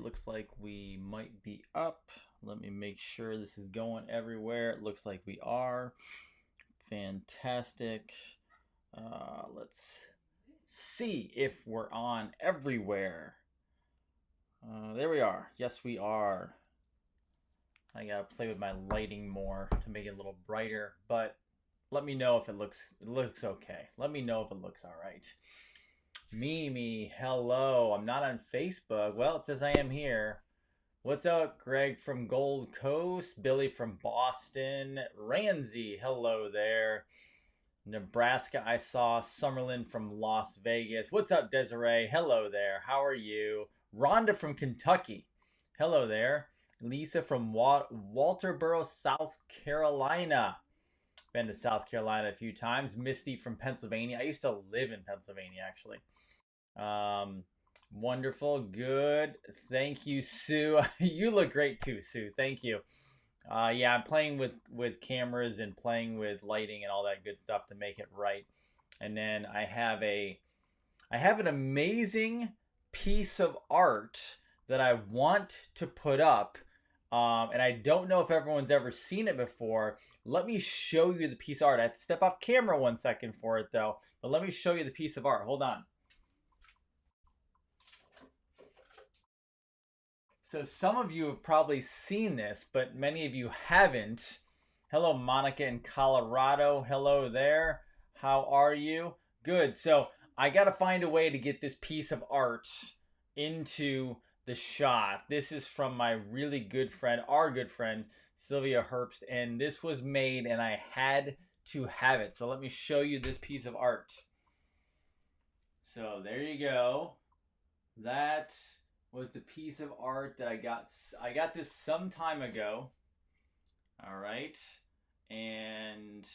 looks like we might be up. Let me make sure this is going everywhere. It looks like we are. Fantastic. Let's see if we're on everywhere. There we are. Yes, we are. I gotta play with my lighting more to make it a little brighter, but let me know if it looks okay. Let me know if it looks all right. Mimi, hello. I'm not on Facebook. Well, it says I am here. What's up, Greg from Gold Coast? Billy from Boston. Ramsey, hello there. Nebraska, I saw. Summerlin from Las Vegas. What's up, Desiree? Hello there. How are you? Rhonda from Kentucky. Hello there. Lisa from Walterboro, South Carolina. Been to South Carolina a few times. Misty from Pennsylvania. I used to live in Pennsylvania, actually. Wonderful. Good. Thank you, Sue. You look great too, Sue. Thank you. Yeah, I'm playing with cameras and playing with lighting and all that good stuff to make it right. And then I have an amazing piece of art that I want to put up. And I don't know if everyone's ever seen it before. Let me show you the piece of art. I have to step off camera 1 second for it though. But let me show you the piece of art. Hold on. So some of you have probably seen this, but many of you haven't. Hello, Monica in Colorado. Hello there. How are you? Good. So I got to find a way to get this piece of art into the shot. This is from my really good friend, our good friend, Sylvia Herbst, and this was made and I had to have it. So let me show you this piece of art. So there you go. That was the piece of art that I got. I got this some time ago. All right. And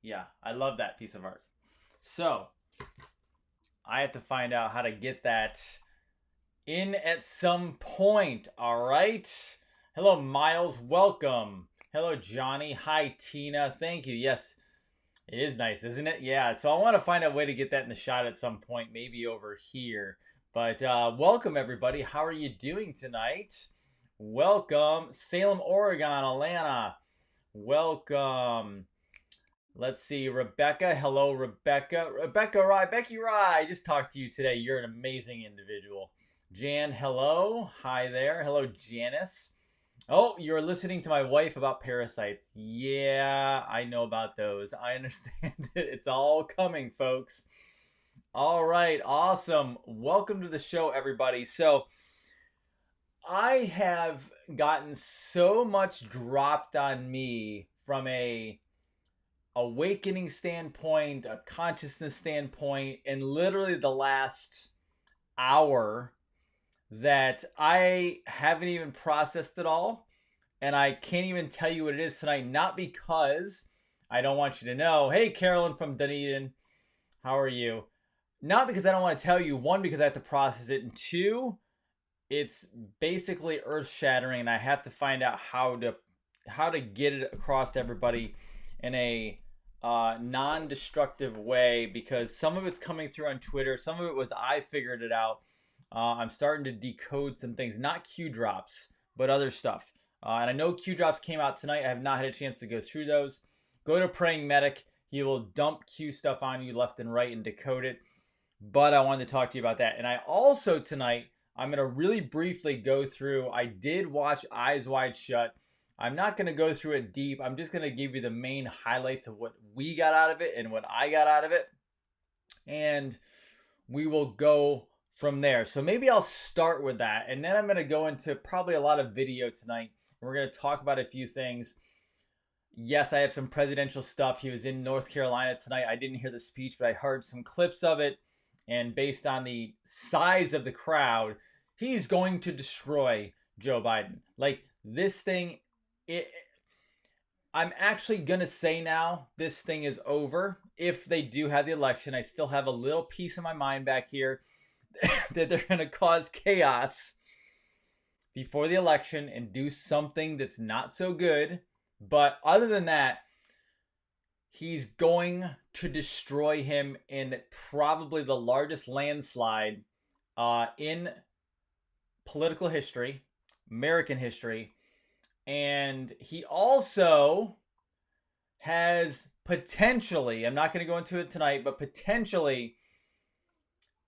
yeah, I love that piece of art. So I have to find out how to get that in at some point. All right. Hello, Miles. Welcome. Hello, Johnny. Hi, Tina. Thank you. Yes, it is nice, isn't it? Yeah. So I want to find a way to get that in the shot at some point, maybe over here. But welcome, everybody. How are you doing tonight? Welcome. Salem, Oregon, Atlanta. Welcome. Let's see. Rebecca. Hello, Rebecca. Rebecca Rye. Becky Rye. I just talked to you today. You're an amazing individual. Jan, hello. Hi there. Hello, Janice. Oh, you're listening to my wife about parasites. Yeah, I know about those. I understand it. It's all coming, folks. All right, awesome. Welcome to the show, everybody. So I have gotten so much dropped on me from a awakening standpoint, a consciousness standpoint, in literally the last hour that I haven't even processed it all. And I can't even tell you what it is tonight, not because I don't want you to know. Hey, Carolyn from Dunedin, how are you? Not because I don't want to tell you. One, because I have to process it. And two, it's basically earth shattering and I have to find out how to get it across to everybody in a non-destructive way, because some of it's coming through on Twitter. Some of it was I figured it out. I'm starting to decode some things, not Q drops, but other stuff. And I know Q drops came out tonight. I have not had a chance to go through those. Go to Praying Medic. He will dump Q stuff on you left and right and decode it. But I wanted to talk to you about that. And I also tonight, I'm going to really briefly go through. I did watch Eyes Wide Shut. I'm not going to go through it deep. I'm just going to give you the main highlights of what we got out of it and what I got out of it. And we will go from there. So maybe I'll start with that. And then I'm going to go into probably a lot of video tonight. We're going to talk about a few things. Yes, I have some presidential stuff. He was in North Carolina tonight. I didn't hear the speech, but I heard some clips of it. And based on the size of the crowd, he's going to destroy Joe Biden. Like this thing, I'm actually going to say now this thing is over. If they do have the election, I still have a little piece of my mind back here that they're going to cause chaos before the election and do something that's not so good. But other than that, he's going to destroy him in probably the largest landslide in political history, American history, and he also has potentially, I'm not going to go into it tonight, but potentially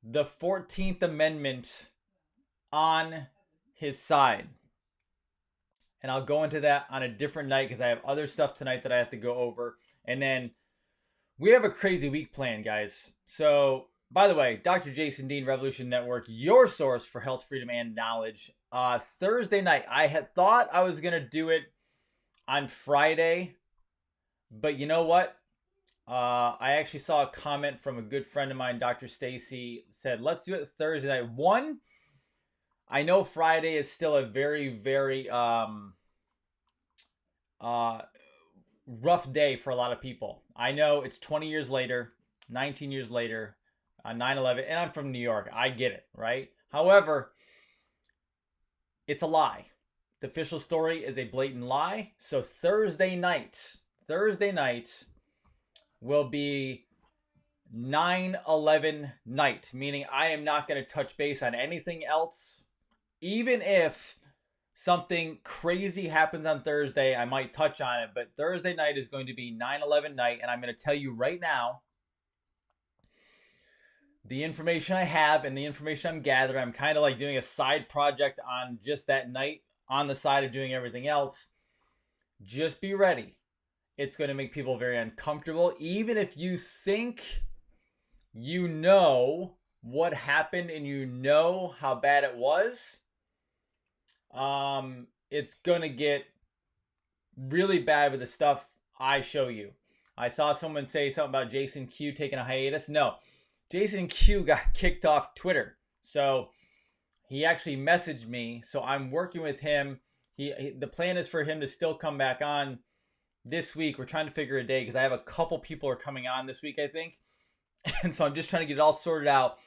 the 14th Amendment on his side. And I'll go into that on a different night because I have other stuff tonight that I have to go over. And then we have a crazy week planned, guys. So, by the way, Dr. Jason Dean, Revolution Network, your source for health, freedom, and knowledge. Thursday night, I had thought I was going to do it on Friday. But you know what? I actually saw a comment from a good friend of mine, Dr. Stacy, said, let's do it Thursday night. One, I know Friday is still a very, very rough day for a lot of people. I know it's 20 years later, 19 years later, 9/11, and I'm from New York. I get it, right? However, it's a lie. The official story is a blatant lie. So Thursday night will be 9/11 night, meaning I am not going to touch base on anything else. Even if something crazy happens on Thursday, I might touch on it, but Thursday night is going to be 9/11 night, and I'm going to tell you right now the information I have and the information I'm gathering. I'm kind of like doing a side project on just that night on the side of doing everything else. Just be ready. It's going to make people very uncomfortable, even if you think you know what happened and you know how bad it was. It's going to get really bad with the stuff I show you. I saw someone say something about Jason Q taking a hiatus. No, Jason Q got kicked off Twitter. So he actually messaged me. So I'm working with him. The plan is for him to still come back on this week. We're trying to figure a day because I have a couple people are coming on this week, I think. And so I'm just trying to get it all sorted out.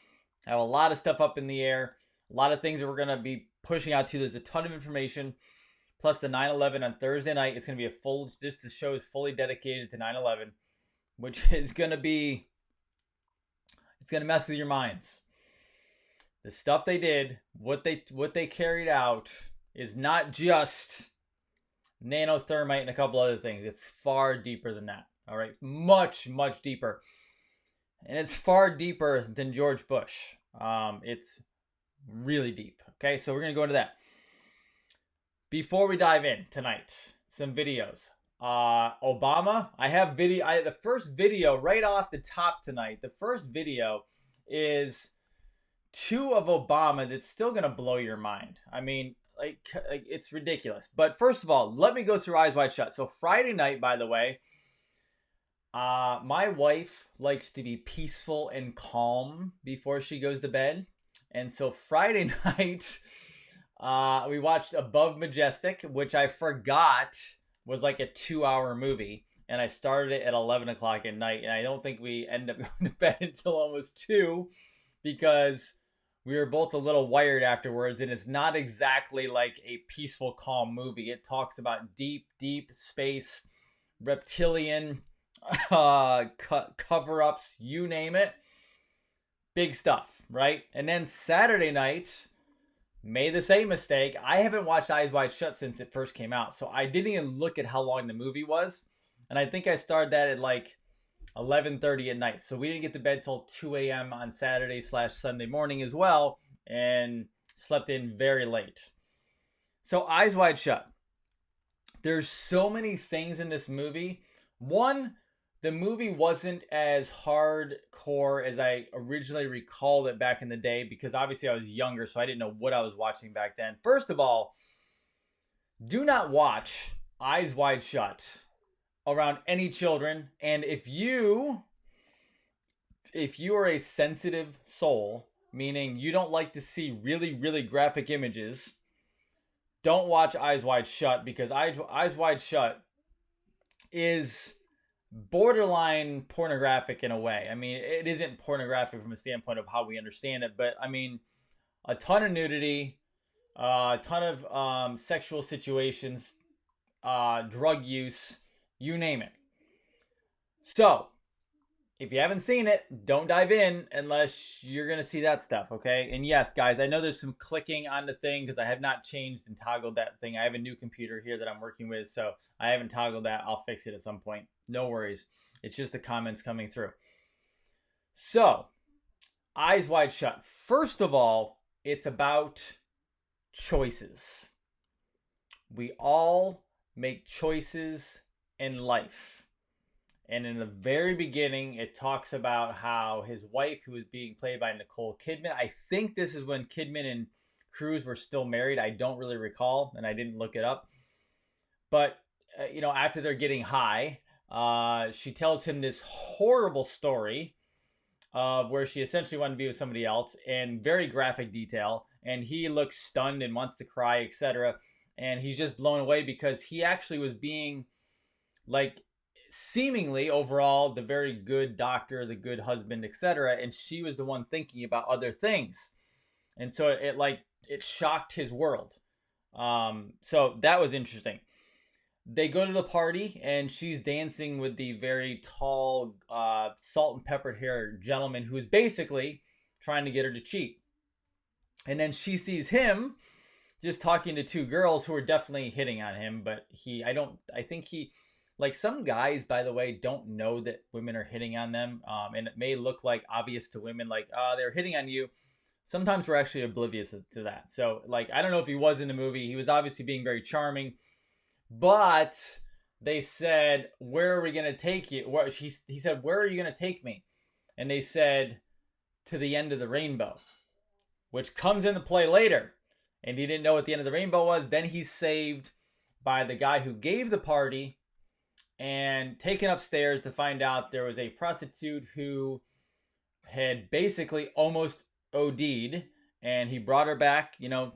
I have a lot of stuff up in the air, a lot of things that we're going to be pushing out to. There's a ton of information. Plus the 9/11 on Thursday night. It's going to be a full, just the show is fully dedicated to 9/11, which is going to be, it's going to mess with your minds. The stuff they did, what they carried out is not just nanothermite and a couple other things. It's far deeper than that. All right. Much, much deeper. And it's far deeper than George Bush. It's really deep. Okay. So we're going to go into that. Before we dive in tonight, some videos. Obama, I have video. The first video right off the top tonight. The first video is two of Obama that's still gonna blow your mind. I mean, like it's ridiculous. But first of all, let me go through Eyes Wide Shut. So Friday night, by the way, my wife likes to be peaceful and calm before she goes to bed, and so Friday night. We watched Above Majestic, which I forgot was like a 2-hour movie. And I started it at 11 o'clock at night. And I don't think we ended up going to bed until almost 2 because we were both a little wired afterwards. And it's not exactly like a peaceful, calm movie. It talks about deep, deep space, reptilian cover-ups, you name it. Big stuff, right? And then Saturday night, made the same mistake. I haven't watched Eyes Wide Shut since it first came out. So I didn't even look at how long the movie was. And I think I started that at like 11:30 at night. So we didn't get to bed till 2 a.m. on Saturday/Sunday morning as well. And slept in very late. So Eyes Wide Shut. There's so many things in this movie. One, the movie wasn't as hardcore as I originally recalled it back in the day because obviously I was younger, so I didn't know what I was watching back then. First of all, do not watch Eyes Wide Shut around any children. And if you are a sensitive soul, meaning you don't like to see really, really graphic images, don't watch Eyes Wide Shut because Eyes Wide Shut is borderline pornographic in a way. I mean, it isn't pornographic from a standpoint of how we understand it, but I mean, a ton of nudity, a ton of sexual situations, drug use, you name it. So, if you haven't seen it, don't dive in unless you're going to see that stuff, okay? And yes, guys, I know there's some clicking on the thing because I have not changed and toggled that thing. I have a new computer here that I'm working with, so I haven't toggled that. I'll fix it at some point. No worries. It's just the comments coming through. So, Eyes Wide Shut. First of all, it's about choices. We all make choices in life. And in the very beginning, it talks about how his wife, who was being played by Nicole Kidman, I think this is when Kidman and Cruise were still married. I don't really recall, and I didn't look it up. But, after they're getting high, she tells him this horrible story where she essentially wanted to be with somebody else in very graphic detail. And he looks stunned and wants to cry, etc. And he's just blown away because he actually was being like seemingly overall the very good doctor, the good husband, etc. And she was the one thinking about other things. And so it shocked his world. So that was interesting. They go to the party and she's dancing with the very tall, salt and peppered hair gentleman who's basically trying to get her to cheat. And then she sees him just talking to two girls who are definitely hitting on him. But I think he, like some guys, by the way, don't know that women are hitting on them. And it may look like obvious to women, like, they're hitting on you. Sometimes we're actually oblivious to that. So, like, I don't know if he was in the movie. He was obviously being very charming. But they said, where are we going to take you? He said, where are you going to take me? And they said, to the end of the rainbow, which comes into play later. And he didn't know what the end of the rainbow was. Then he's saved by the guy who gave the party and taken upstairs to find out there was a prostitute who had basically almost OD'd. And he brought her back, to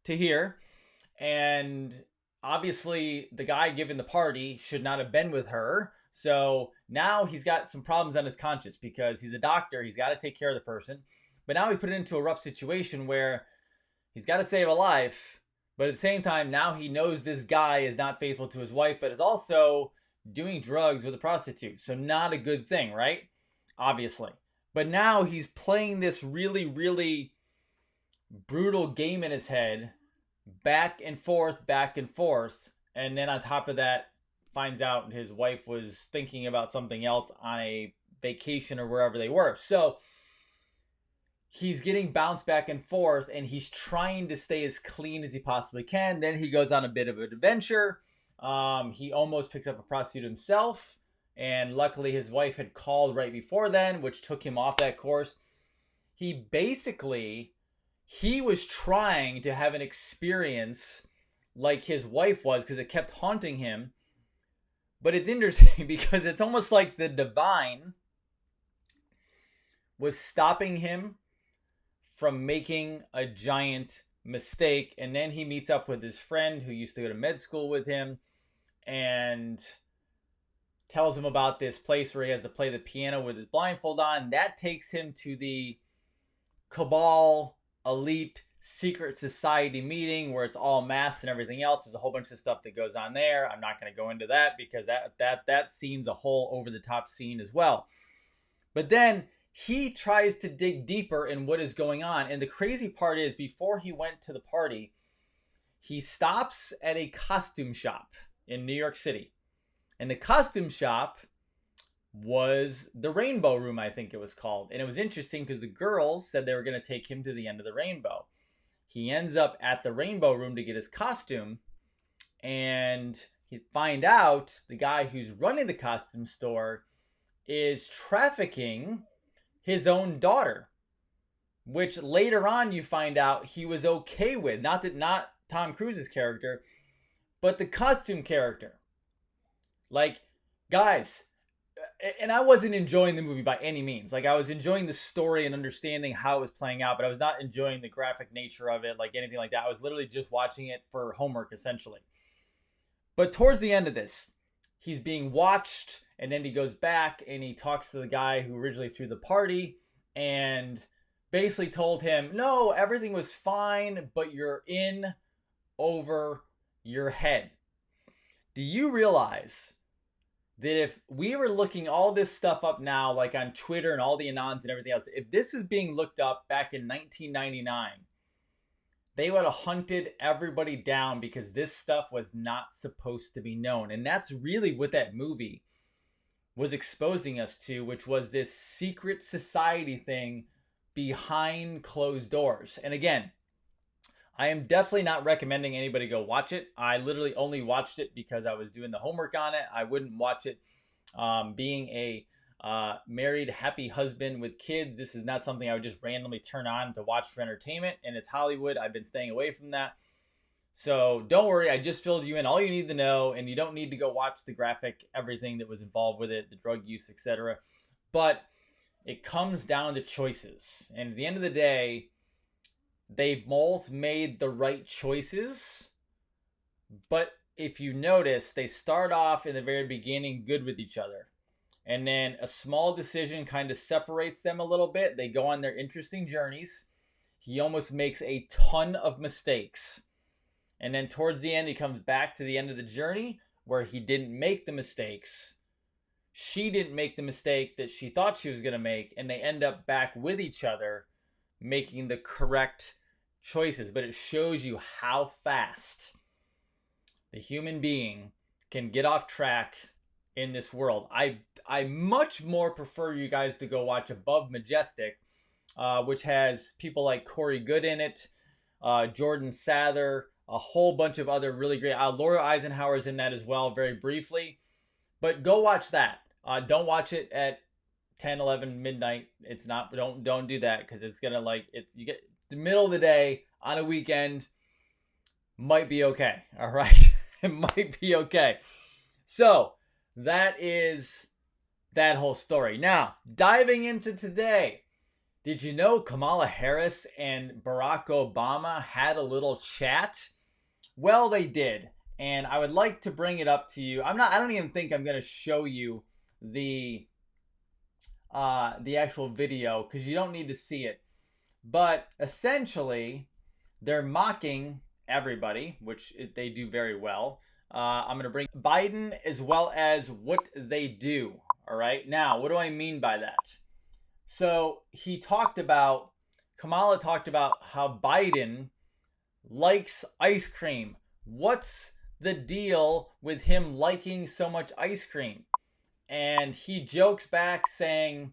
here. And obviously the guy giving the party should not have been with her. So now he's got some problems on his conscience because he's a doctor. He's got to take care of the person. But now he's put into a rough situation where he's got to save a life. But at the same time, now he knows this guy is not faithful to his wife, but is also doing drugs with a prostitute. So not a good thing, right? Obviously. But now he's playing this really, really brutal game in his head, back and forth. And then on top of that, finds out his wife was thinking about something else on a vacation or wherever they were. So he's getting bounced back and forth, and he's trying to stay as clean as he possibly can. Then he goes on a bit of an adventure. He almost picks up a prostitute himself, and luckily his wife had called right before then, which took him off that course. He was trying to have an experience like his wife was because it kept haunting him. But it's interesting because it's almost like the divine was stopping him from making a giant mistake. And then he meets up with his friend who used to go to med school with him and tells him about this place where he has to play the piano with his blindfold on. That takes him to the cabal, elite, secret society meeting where it's all masked and everything else. There's a whole bunch of stuff that goes on there. I'm not going to go into that because that scene's a whole over-the-top scene as well. But then he tries to dig deeper in what is going on. And the crazy part is, before he went to the party, he stops at a costume shop in New York City. And the costume shop was the Rainbow Room, I think it was called. And it was interesting because the girls said they were going to take him to the end of the rainbow. He ends up at the Rainbow Room to get his costume. And he find out the guy who's running the costume store is trafficking his own daughter, which later on you find out he was okay with. Not Tom Cruise's character, but the costume character. Like, guys, and I wasn't enjoying the movie by any means. Like, I was enjoying the story and understanding how it was playing out, but I was not enjoying the graphic nature of it, like anything like that. I was literally just watching it for homework, essentially. But towards the end of this, he's being watched, and then he goes back and he talks to the guy who originally threw the party and basically told him, no, everything was fine, but you're in over your head. Do you realize that if we were looking all this stuff up now, like on Twitter and all the Anons and everything else, if this is being looked up back in 1999, they would have hunted everybody down because this stuff was not supposed to be known. And that's really what that movie was exposing us to, which was this secret society thing behind closed doors. And again, I am definitely not recommending anybody go watch it. I literally only watched it because I was doing the homework on it. I wouldn't watch it being a married, happy husband with kids. This is not something I would just randomly turn on to watch for entertainment. And it's Hollywood. I've been staying away from that. So don't worry. I just filled you in all you need to know. And you don't need to go watch the graphic, everything that was involved with it, the drug use, etc. But it comes down to choices. And at the end of the day, they both made the right choices, but if you notice, they start off in the very beginning good with each other. And then a small decision kind of separates them a little bit. They go on their interesting journeys. He almost makes a ton of mistakes. And then towards the end, he comes back to the end of the journey where he didn't make the mistakes. She didn't make the mistake that she thought she was going to make. And they end up back with each other, making the correct choices. But it shows you how fast the human being can get off track in this world. I much more prefer you guys to go watch Above Majestic, which has people like Corey Good in it, Jordan Sather, a whole bunch of other really great. Laura Eisenhower's in that as well, very briefly. But go watch that. Don't watch it at 10, 11, midnight. It's not. Don't do that because it's gonna you get the middle of the day on a weekend. Might be okay. All right, it might be okay. So that is that whole story. Now diving into today. Did you know Kamala Harris and Barack Obama had a little chat? Well, they did. And I would like to bring it up to you. I don't even think I'm going to show you the actual video because you don't need to see it. But essentially, they're mocking everybody, which they do very well. I'm going to bring Biden as well as what they do. All right. Now, what do I mean by that? So Kamala talked about how Biden likes ice cream. What's the deal with him liking so much ice cream? And he jokes back saying,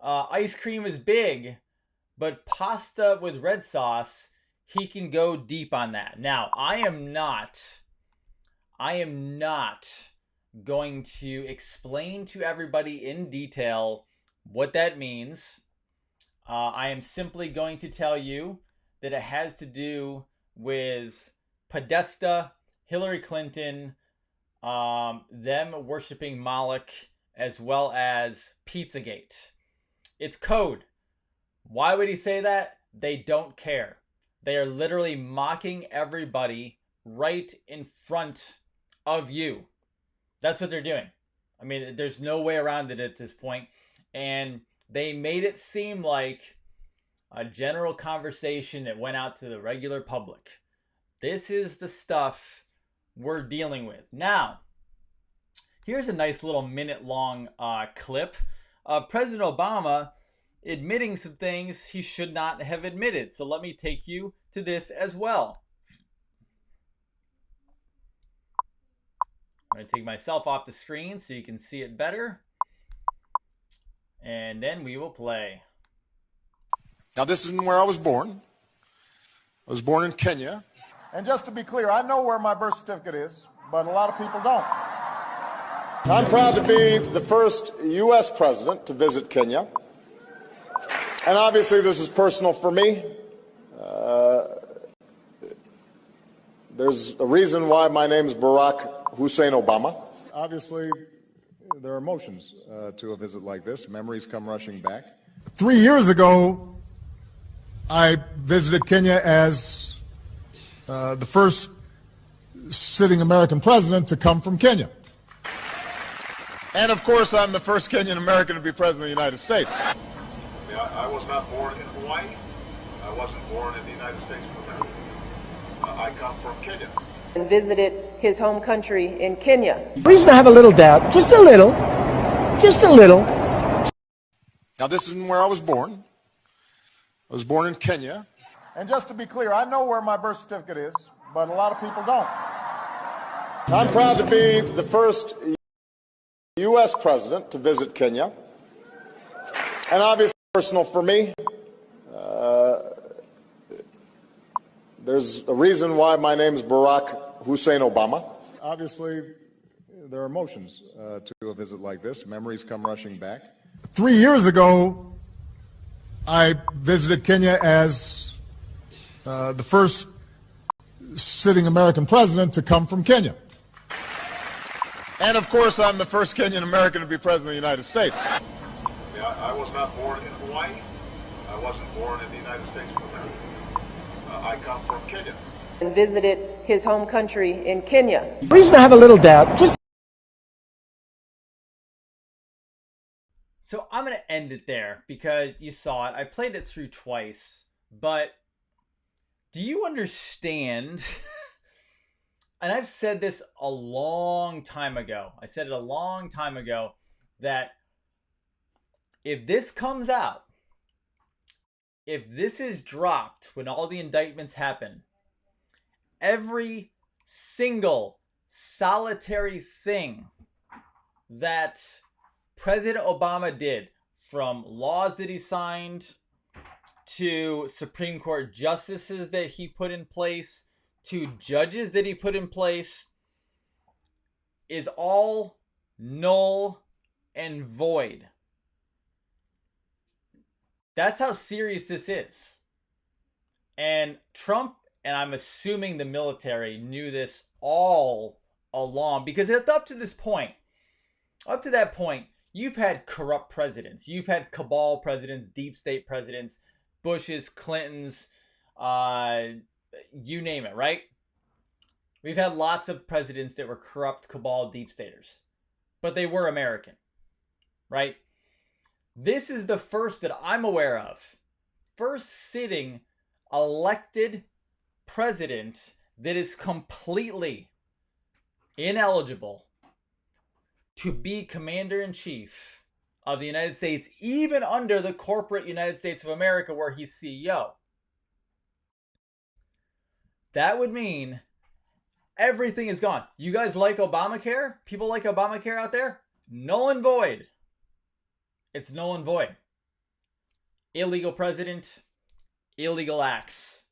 ice cream is big, but pasta with red sauce, he can go deep on that. Now, I am not going to explain to everybody in detail what that means. I am simply going to tell you that it has to do with Podesta, Hillary Clinton, them worshiping Moloch, as well as Pizzagate. It's code. Why would he say that? They don't care. They are literally mocking everybody right in front of you. That's what they're doing. I mean, there's no way around it at this point. And they made it seem like a general conversation that went out to the regular public. This is the stuff we're dealing with. Now, here's a nice little minute-long clip of President Obama admitting some things he should not have admitted. So let me take you to this as well. I'm going to take myself off the screen so you can see it better. And then we will play. Now, this isn't where I was born. I was born in Kenya. And just to be clear, I know where my birth certificate is, but a lot of people don't. I'm proud to be the first U.S. president to visit Kenya. And obviously, this is personal for me. There's a reason why my name is Barack Hussein Obama. Obviously, there are emotions to a visit like this. Memories come rushing back. 3 years ago, I visited Kenya as the first sitting American president to come from Kenya. And of course, I'm the first Kenyan American to be president of the United States. Yeah, I was not born in Hawaii. I wasn't born in the United States of America. I come from Kenya. and visited his home country in Kenya. Reason to have a little doubt, just a little, just a little. Now, this isn't where I was born. I was born in Kenya. And just to be clear, I know where my birth certificate is, but a lot of people don't. I'm proud to be the first U.S. president to visit Kenya. And obviously, personal for me. There's a reason why my name is Barack Hussein Obama. Obviously, there are emotions to a visit like this. Memories come rushing back. 3 years ago, I visited Kenya as the first sitting American president to come from Kenya. And of course, I'm the first Kenyan American to be president of the United States. I was not born in Hawaii. I wasn't born in the United States of America. I come from Kenya. And visited his home country in Kenya. Reason to have a little doubt, just. So I'm going to end it there because you saw it. I played it through twice, but do you understand? And I've said this a long time ago. I said it a long time ago that if this comes out, if this is dropped when all the indictments happen, every single solitary thing that President Obama did, from laws that he signed to Supreme Court justices that he put in place to judges that he put in place, is all null and void. That's how serious this is. And Trump, and I'm assuming the military, knew this all along, because up to this point, up to that point, you've had corrupt presidents. You've had cabal presidents, deep state presidents, Bushes, Clintons, you name it, right? We've had lots of presidents that were corrupt, cabal, deep staters. But they were American, right? This is the first that I'm aware of. First sitting elected president that is completely ineligible to be commander-in-chief of the United States, even under the corporate United States of America where he's CEO. That would mean everything is gone. You guys like Obamacare? People like Obamacare out there? Null and void. It's null and void. Illegal president, illegal acts.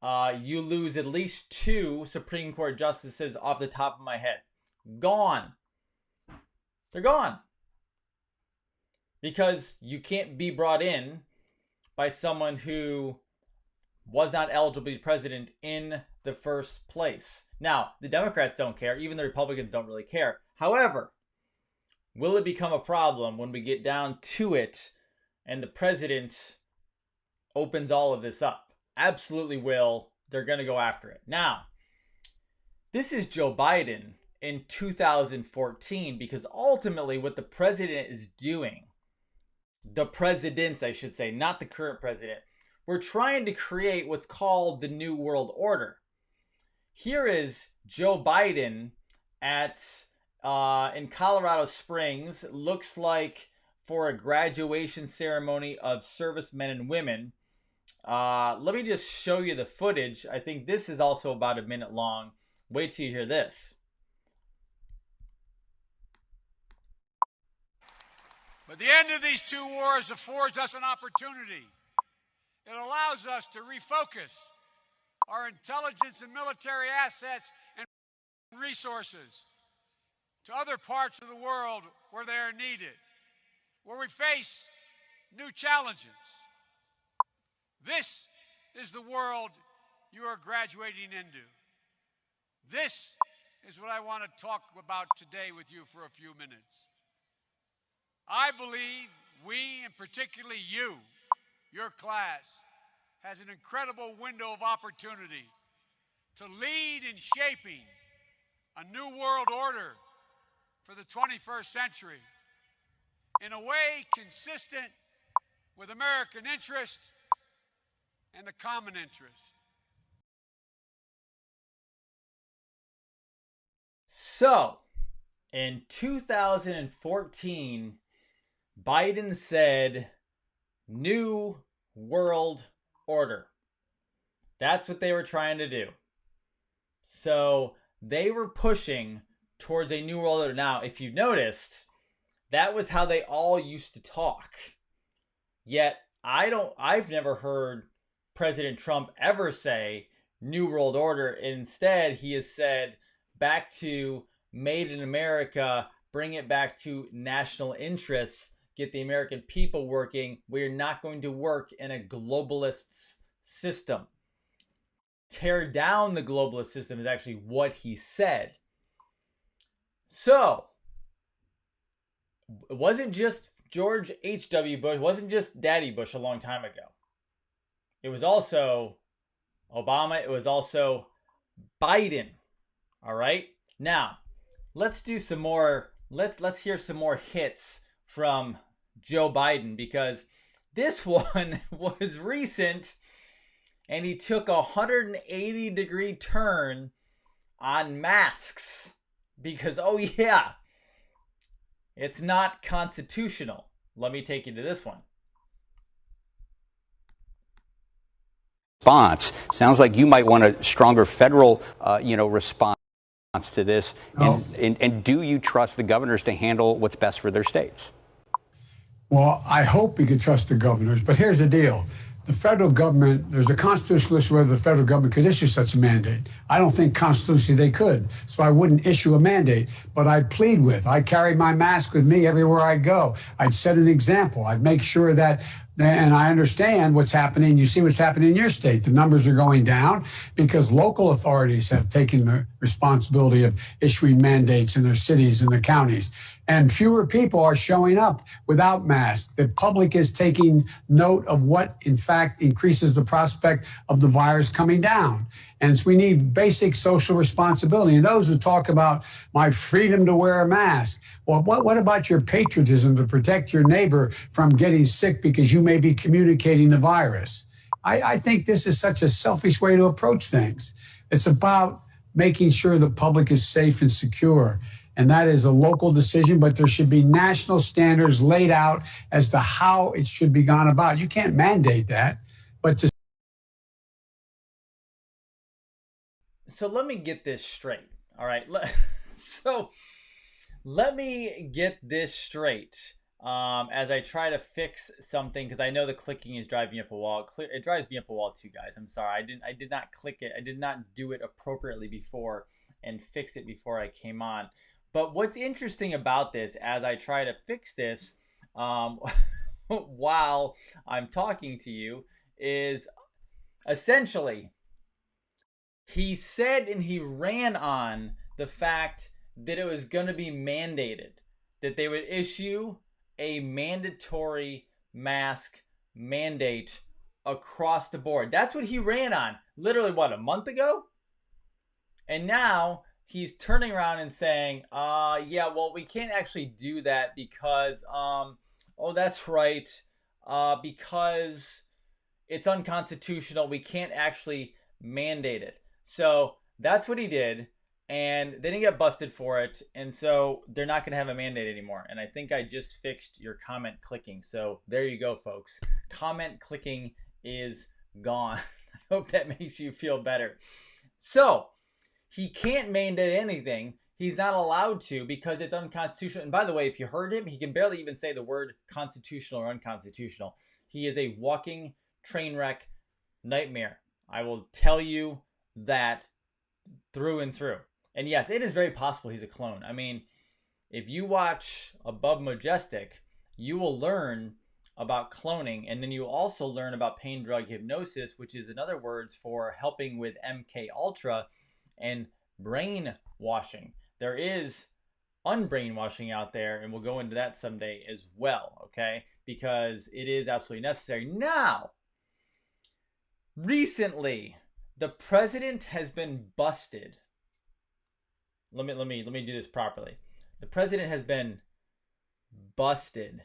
You lose at least 2 Supreme Court justices off the top of my head. Gone. They're gone. Because you can't be brought in by someone who was not eligible to be president in the first place. Now, the Democrats don't care. Even the Republicans don't really care. However, will it become a problem when we get down to it and the president opens all of this up? Absolutely will. They're going to go after it. Now, this is Joe Biden in 2014, because ultimately what the president is doing, the presidents, I should say, not the current president, we're trying to create what's called the New World Order. Here is Joe Biden at in Colorado Springs. Looks like for a graduation ceremony of servicemen and women. Let me just show you the footage. I think this is also about a minute long. Wait till you hear this. But the end of these 2 wars affords us an opportunity. It allows us to refocus our intelligence and military assets and resources to other parts of the world where they are needed, where we face new challenges. This is the world you are graduating into. This is what I want to talk about today with you for a few minutes. I believe we, and particularly you, your class, has an incredible window of opportunity to lead in shaping a new world order for the 21st century in a way consistent with American interest and the common interest. So, in 2014, Biden said, New World Order. That's what they were trying to do. So, they were pushing towards a New World Order. Now, if you noticed, that was how they all used to talk. Yet, I've never heard President Trump ever say New World Order. Instead, he has said back to Made in America, bring it back to national interests, get the American people working. We're not going to work in a globalist system. Tear down the globalist system is actually what he said. So, it wasn't just George H.W. Bush, it wasn't just Daddy Bush a long time ago. It was also Obama, it was also Biden. All right? Now, let's do some more, let's hear some more hits from Joe Biden, because this one was recent and he took a 180-degree turn on masks because, oh yeah, it's not constitutional. Let me take you to this one. Response. Sounds like you might want a stronger federal, response to this. And do you trust the governors to handle what's best for their states? Well, I hope we could trust the governors, but here's the deal. The federal government, there's a constitutional issue whether the federal government could issue such a mandate. I don't think constitutionally they could, so I wouldn't issue a mandate. But I'd plead with, I carry my mask with me everywhere I go. I'd set an example. I'd make sure that, and I understand what's happening. You see what's happening in your state. The numbers are going down because local authorities have taken the responsibility of issuing mandates in their cities and the counties. And fewer people are showing up without masks. The public is taking note of what, in fact, increases the prospect of the virus coming down. And so we need basic social responsibility. And those who talk about my freedom to wear a mask, well, what about your patriotism to protect your neighbor from getting sick because you may be communicating the virus? I think this is such a selfish way to approach things. It's about making sure the public is safe and secure. And that is a local decision, but there should be national standards laid out as to how it should be gone about. You can't mandate that, but to... So let me get this straight. All right. So let me get this straight as I try to fix something, because I know the clicking is driving me up a wall. It drives me up a wall too, guys. I'm sorry. I did not click it. I did not do it appropriately before and fix it before I came on. But what's interesting about this, as I try to fix this while I'm talking to you, is essentially he said and he ran on the fact that it was going to be mandated, that they would issue a mandatory mask mandate across the board. That's what he ran on literally, what, a month ago? And now he's turning around and saying, yeah, well, we can't actually do that because, oh, that's right, because it's unconstitutional. We can't actually mandate it. So that's what he did. And then he got busted for it. And so they're not going to have a mandate anymore. And I think I just fixed your comment clicking. So there you go, folks. Comment clicking is gone. I hope that makes you feel better. So he can't mandate anything. He's not allowed to because it's unconstitutional. And by the way, if you heard him, he can barely even say the word constitutional or unconstitutional. He is a walking train wreck nightmare. I will tell you that through and through. And yes, it is very possible he's a clone. I mean, if you watch Above Majestic, you will learn about cloning, and then you will also learn about pain drug hypnosis, which is another words for helping with MK Ultra and brainwashing. There is unbrainwashing out there, and we'll go into that someday as well, okay? Because it is absolutely necessary. Now, recently, the president has been busted. Let me do this properly. The president has been busted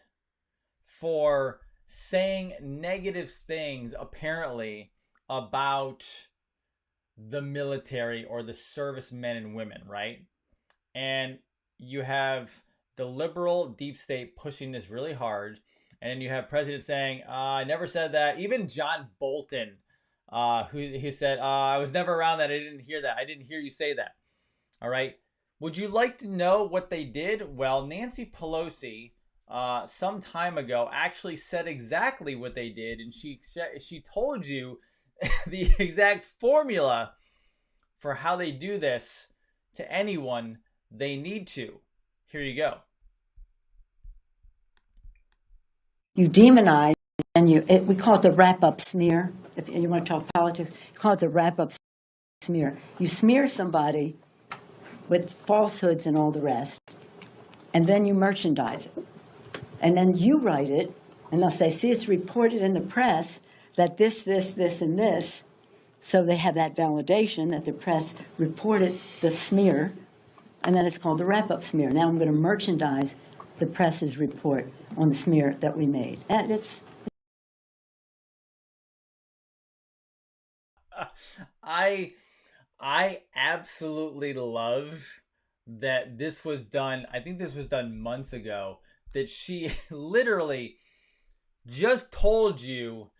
for saying negative things, apparently, about the military or the servicemen and women, right? and you have the liberal deep state pushing this really hard, and then you have president saying, "I never said that." Even John Bolton, who said, "I was never around that. I didn't hear that. I didn't hear you say that." All right. Would you like to know what they did? Well, Nancy Pelosi, some time ago, actually said exactly what they did, and she told you the exact formula for how they do this to anyone they need to. Here you go. You demonize, and we call it the wrap-up smear. If you want to talk politics, you call it the wrap-up smear. You smear somebody with falsehoods and all the rest, and then you merchandise it. And then you write it, and if they see it's reported in the press that this, and this, so they have that validation that the press reported the smear, and then it's called the wrap-up smear. Now I'm going to merchandise the press's report on the smear that we made. And it's I absolutely love that this was done. I think this was done months ago. That she literally just told you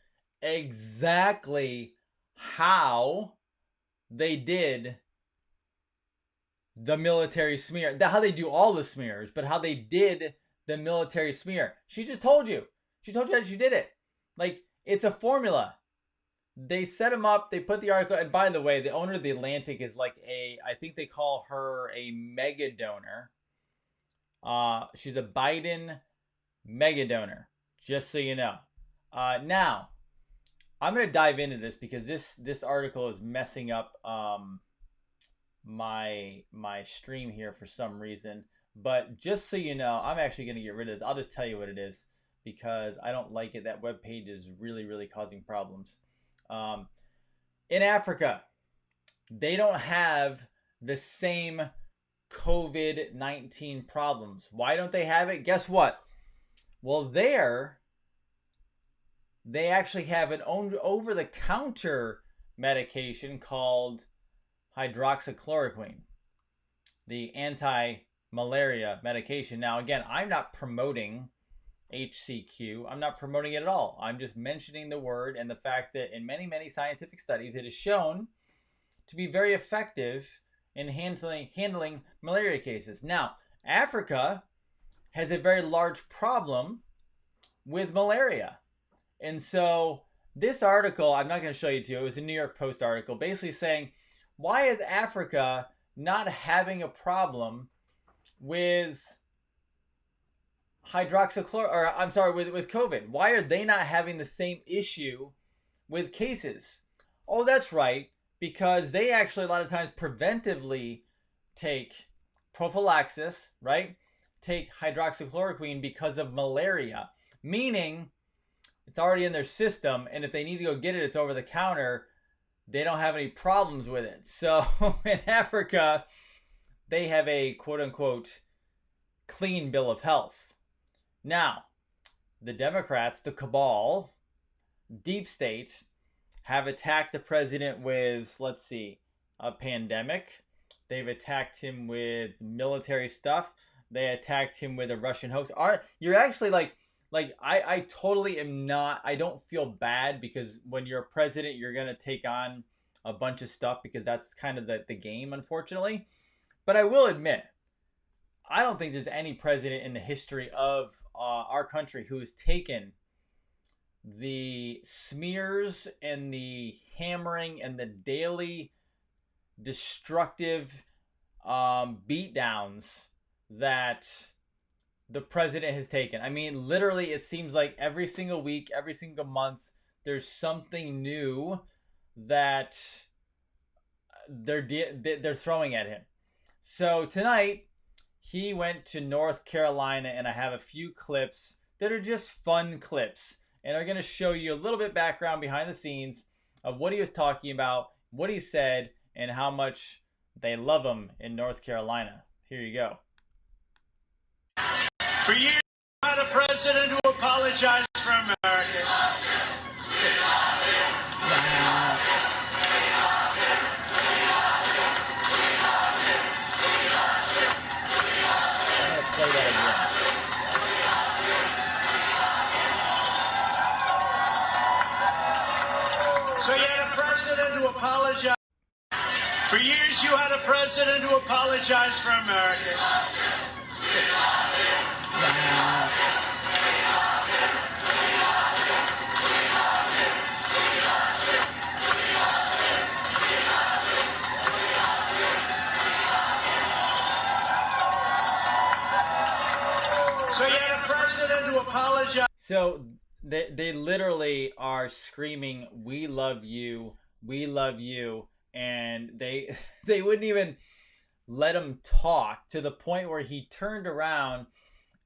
exactly how they did the military smear. How they do all the smears, but how they did the military smear. She just told you. She told you that she did it. Like, it's a formula. They set him up. They put the article. And by the way, the owner of the Atlantic is like I think they call her a mega donor. She's a Biden mega donor, just so you know. Now, I'm going to dive into this because this article is messing up my stream here for some reason. But just so you know, I'm actually going to get rid of this. I'll just tell you what it is because I don't like it. That web page is really, really causing problems. In Africa, they don't have the same COVID-19 problems. Why don't they have it? Guess what? Well, they actually have an over-the-counter medication called hydroxychloroquine, the anti-malaria medication. Now, again, I'm not promoting HCQ. I'm not promoting it at all. I'm just mentioning the word and the fact that in many, many scientific studies, it is shown to be very effective in handling malaria cases. Now, Africa has a very large problem with malaria. And so this article, I'm not going to show you to, it was a New York Post article, basically saying, why is Africa not having a problem with with COVID? Why are they not having the same issue with cases? Oh, that's right, because they actually a lot of times preventively take prophylaxis, right? Take hydroxychloroquine because of malaria, meaning it's already in their system, and if they need to go get it, it's over the counter. They don't have any problems with it. So in Africa, they have a quote-unquote clean bill of health. Now, the Democrats, the cabal, deep state, have attacked the president with, let's see, a pandemic. They've attacked him with military stuff. They attacked him with a Russian hoax. You're actually like I totally am not. I don't feel bad because when you're a president, you're going to take on a bunch of stuff because that's kind of the game, unfortunately. But I will admit, I don't think there's any president in the history of our country who has taken the smears and the hammering and the daily destructive beatdowns that the president has taken. I mean, literally, it seems like every single week, every single month, there's something new that they're throwing at him. So tonight, he went to North Carolina, and I have a few clips that are just fun clips, and are going to show you a little bit background behind the scenes of what he was talking about, what he said, and how much they love him in North Carolina. Here you go. For years, we had a president who apologized for America. So you had a president who apologized. For years, you had a president who apologized for America. So you had a president who apologized. So they literally are screaming, "We love you, we love you," and they they wouldn't even let him talk, to the point where he turned around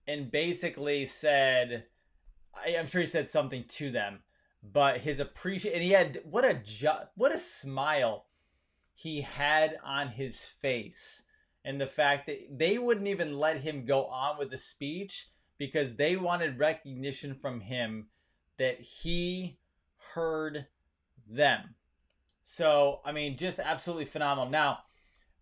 and basically said, I'm sure he said something to them, but his appreciation, and he had what a smile he had on his face, and the fact that they wouldn't even let him go on with the speech because they wanted recognition from him that he heard them. So, I mean, just absolutely phenomenal. Now,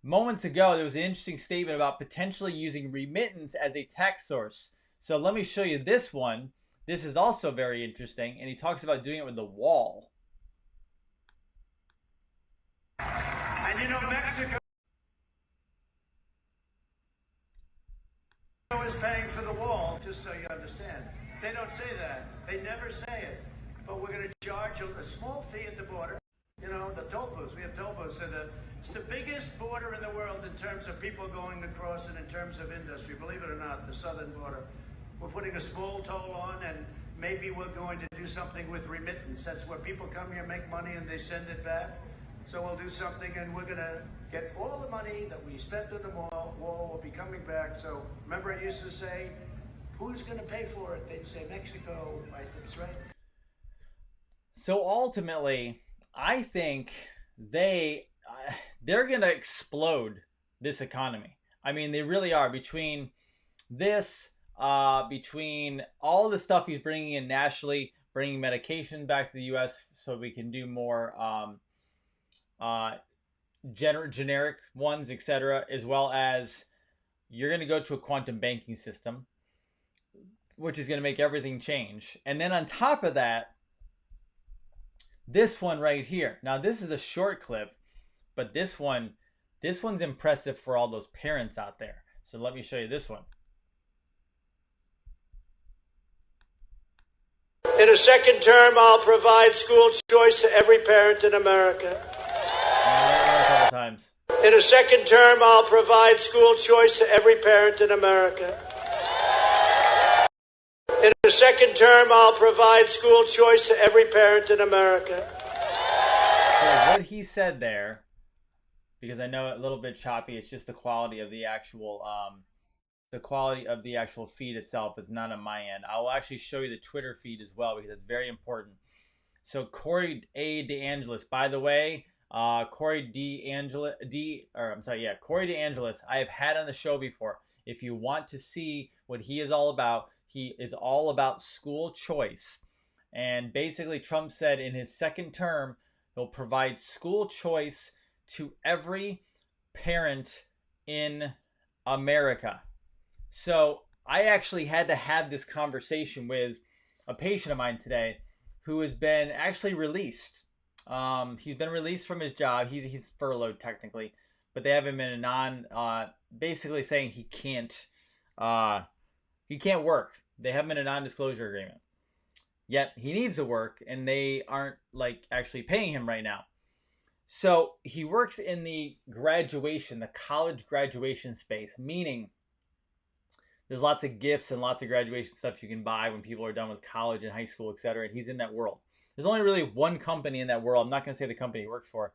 moments ago, there was an interesting statement about potentially using remittance as a tax source. So let me show you this one. This is also very interesting, and he talks about doing it with the wall. And you know, Mexico is paying for the wall, just so you understand. They don't say that. They never say it. But we're going to charge a small fee at the border. You know, the toll booths. We have toll booths. It's the biggest border in the world in terms of people going across and in terms of industry. Believe it or not, the southern border. We're putting a small toll on, and maybe we're going to do something with remittance. That's where people come here, make money, and they send it back. So we'll do something, and we're going to get all the money that we spent on the wall will be coming back. So remember, I used to say, who's going to pay for it? They'd say Mexico. That's right. So ultimately, I think they're going to explode this economy. I mean, they really are. Between this, between all the stuff he's bringing in nationally, bringing medication back to the U.S. so we can do more generic ones, etc., as well as you're going to go to a quantum banking system, which is going to make everything change. And then on top of that, this one right here. Now, this is a short clip, but this one's impressive for all those parents out there. So let me show you this one. In a second term, I'll provide school choice to every parent in America. A couple times. In a second term, I'll provide school choice to every parent in America. In a second term, I'll provide school choice to every parent in America. So what he said there, because I know a little bit choppy, it's just the quality of the actual feed itself is not on my end. I'll actually show you the Twitter feed as well, because it's very important. So Corey DeAngelis, by the way, Corey DeAngelis, I have had on the show before. If you want to see what he is all about, he is all about school choice. And basically, Trump said in his second term, he'll provide school choice to every parent in America. So I actually had to have this conversation with a patient of mine today who has been actually released. He's been released from his job. He's furloughed technically, but they have him in a basically saying he can't work. They have him in a non-disclosure agreement. Yet he needs to work, and they aren't actually paying him right now. So he works in the college graduation space, meaning there's lots of gifts and lots of graduation stuff you can buy when people are done with college and high school, etc. And he's in that world. There's only really one company in that world. I'm not going to say the company he works for,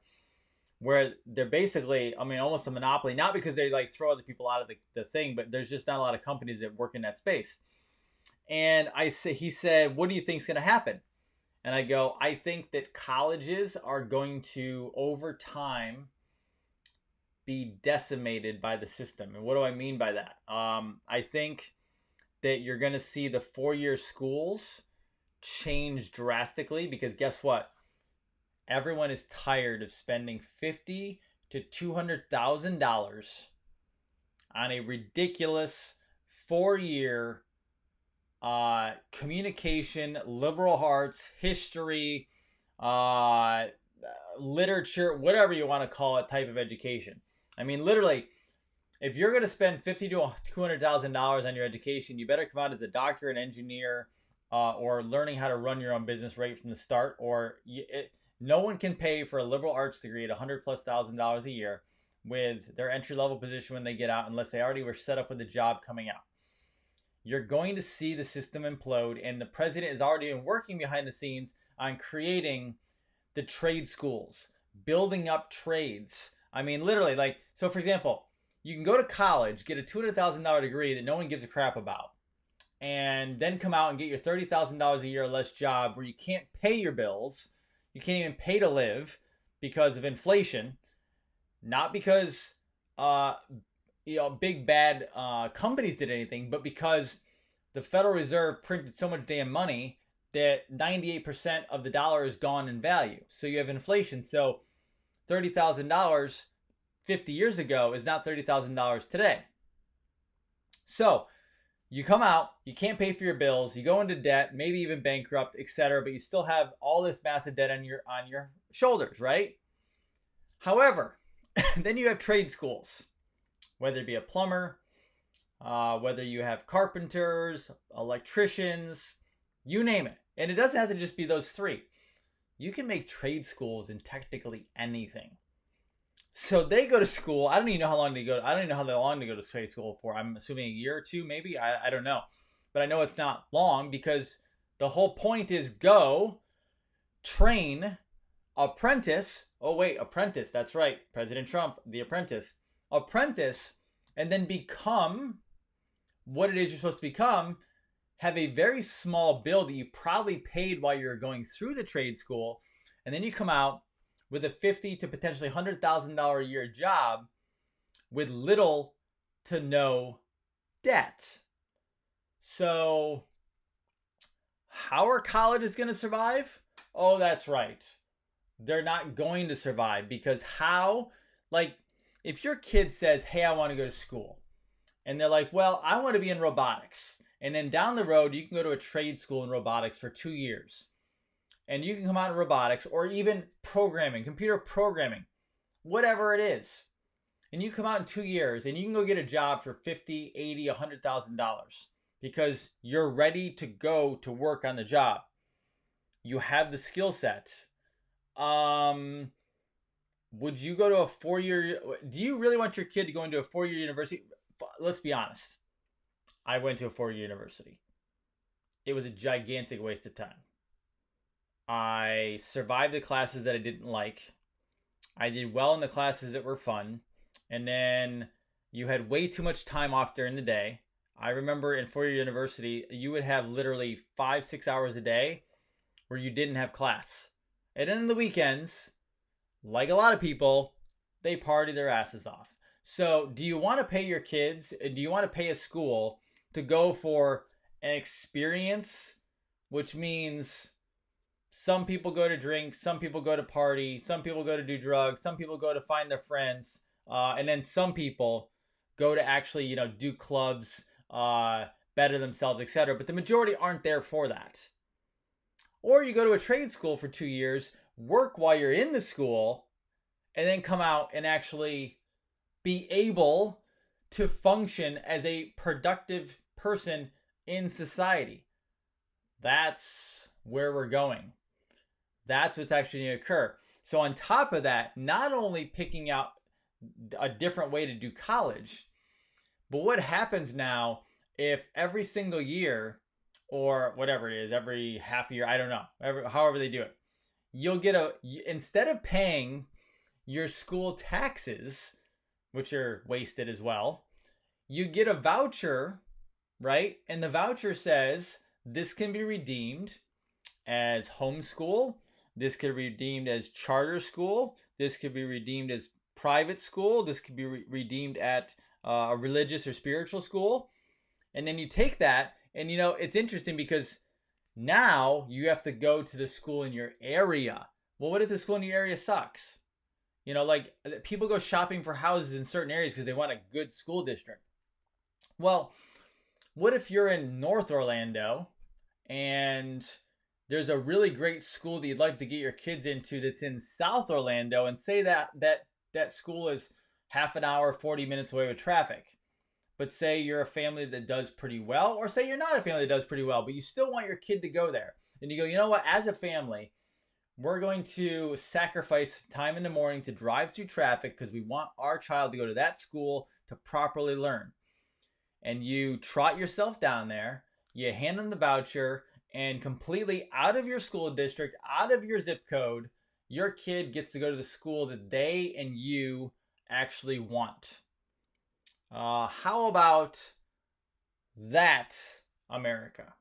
where they're basically, almost a monopoly. Not because they throw other people out of the thing, but there's just not a lot of companies that work in that space. And he said, "What do you think is going to happen?" And I go, "I think that colleges are going to, over time, be decimated by the system." And what do I mean by that? I think that you're going to see the four-year schools change drastically, because guess what? Everyone is tired of spending $50,000 to $200,000 on a ridiculous four-year communication, liberal arts, history, literature, whatever you want to call it, type of education. I mean, literally, if you're going to spend $50,000 to $200,000 on your education, you better come out as a doctor, an engineer, or learning how to run your own business right from the start. No one can pay for a liberal arts degree at $100,000+ a year with their entry level position when they get out, unless they already were set up with a job coming out. You're going to see the system implode, and the president is already working behind the scenes on creating the trade schools, building up trades. I mean, literally, like, so for example, you can go to college, get a $200,000 degree that no one gives a crap about, and then come out and get your $30,000 a year or less job where you can't pay your bills, you can't even pay to live because of inflation, not because big bad companies did anything, but because the Federal Reserve printed so much damn money that 98% of the dollar is gone in value. So you have inflation. So $30,000 50 years ago is not $30,000 today. So you come out, you can't pay for your bills, you go into debt, maybe even bankrupt, etc., but you still have all this massive debt on your shoulders, right? However, then you have trade schools, whether it be a plumber, whether you have carpenters, electricians, you name it. And it doesn't have to just be those three. You can make trade schools in technically anything. So they go to school. I don't even know how long they go. I don't even know how long they go to trade school for. I'm assuming a year or two, maybe. I don't know. But I know it's not long because the whole point is go, train, apprentice. Oh, wait, apprentice. That's right. President Trump, the apprentice. Apprentice, and then become what it is you're supposed to become. Have a very small bill that you probably paid while you're going through the trade school. And then you come out with a $50,000 to potentially $100,000 a year job with little to no debt. So how are colleges going to survive? Oh, that's right. They're not going to survive because if your kid says, hey, I want to go to school, and they're like, well, I want to be in robotics. And then down the road, you can go to a trade school in robotics for 2 years. And you can come out in robotics or even programming, computer programming, whatever it is. And you come out in 2 years and you can go get a job for $50,000, $80,000, $100,000 because you're ready to go to work on the job. You have the skill set. Would you go to a 4-year? Do you really want your kid to go into a 4-year university? Let's be honest. I went to a 4-year university. It was a gigantic waste of time. I survived the classes that I didn't like. I did well in the classes that were fun. And then you had way too much time off during the day. I remember in 4-year university, you would have literally 5-6 hours a day where you didn't have class. And then on the weekends, like a lot of people, they party their asses off. So do you want to pay your kids? Do you want to pay a school to go for an experience, which means some people go to drink, some people go to party, some people go to do drugs, some people go to find their friends, and then some people go to actually, do clubs, better themselves, etc. But the majority aren't there for that. Or you go to a trade school for 2 years, work while you're in the school, and then come out and actually be able to function as a productive person in society. That's where we're going. That's what's actually going to occur. So on top of that, not only picking out a different way to do college, but what happens now if every single year, or whatever it is, every half year, I don't know, however they do it, you'll get instead of paying your school taxes, which are wasted as well, you get a voucher, right? And the voucher says this can be redeemed as homeschool. This could be redeemed as charter school. This could be redeemed as private school. This could be redeemed at a religious or spiritual school. And then you take that, and it's interesting because now you have to go to the school in your area. Well, what if the school in your area sucks? Like people go shopping for houses in certain areas because they want a good school district. Well, what if you're in North Orlando and there's a really great school that you'd like to get your kids into that's in South Orlando, and say that school is half an hour, 40 minutes away with traffic. But say you're a family that does pretty well, or say you're not a family that does pretty well, but you still want your kid to go there. And you go, you know what, as a family, we're going to sacrifice time in the morning to drive through traffic because we want our child to go to that school to properly learn. And you trot yourself down there, you hand them the voucher, and completely out of your school district, out of your zip code, your kid gets to go to the school that they and you actually want. How about that, America?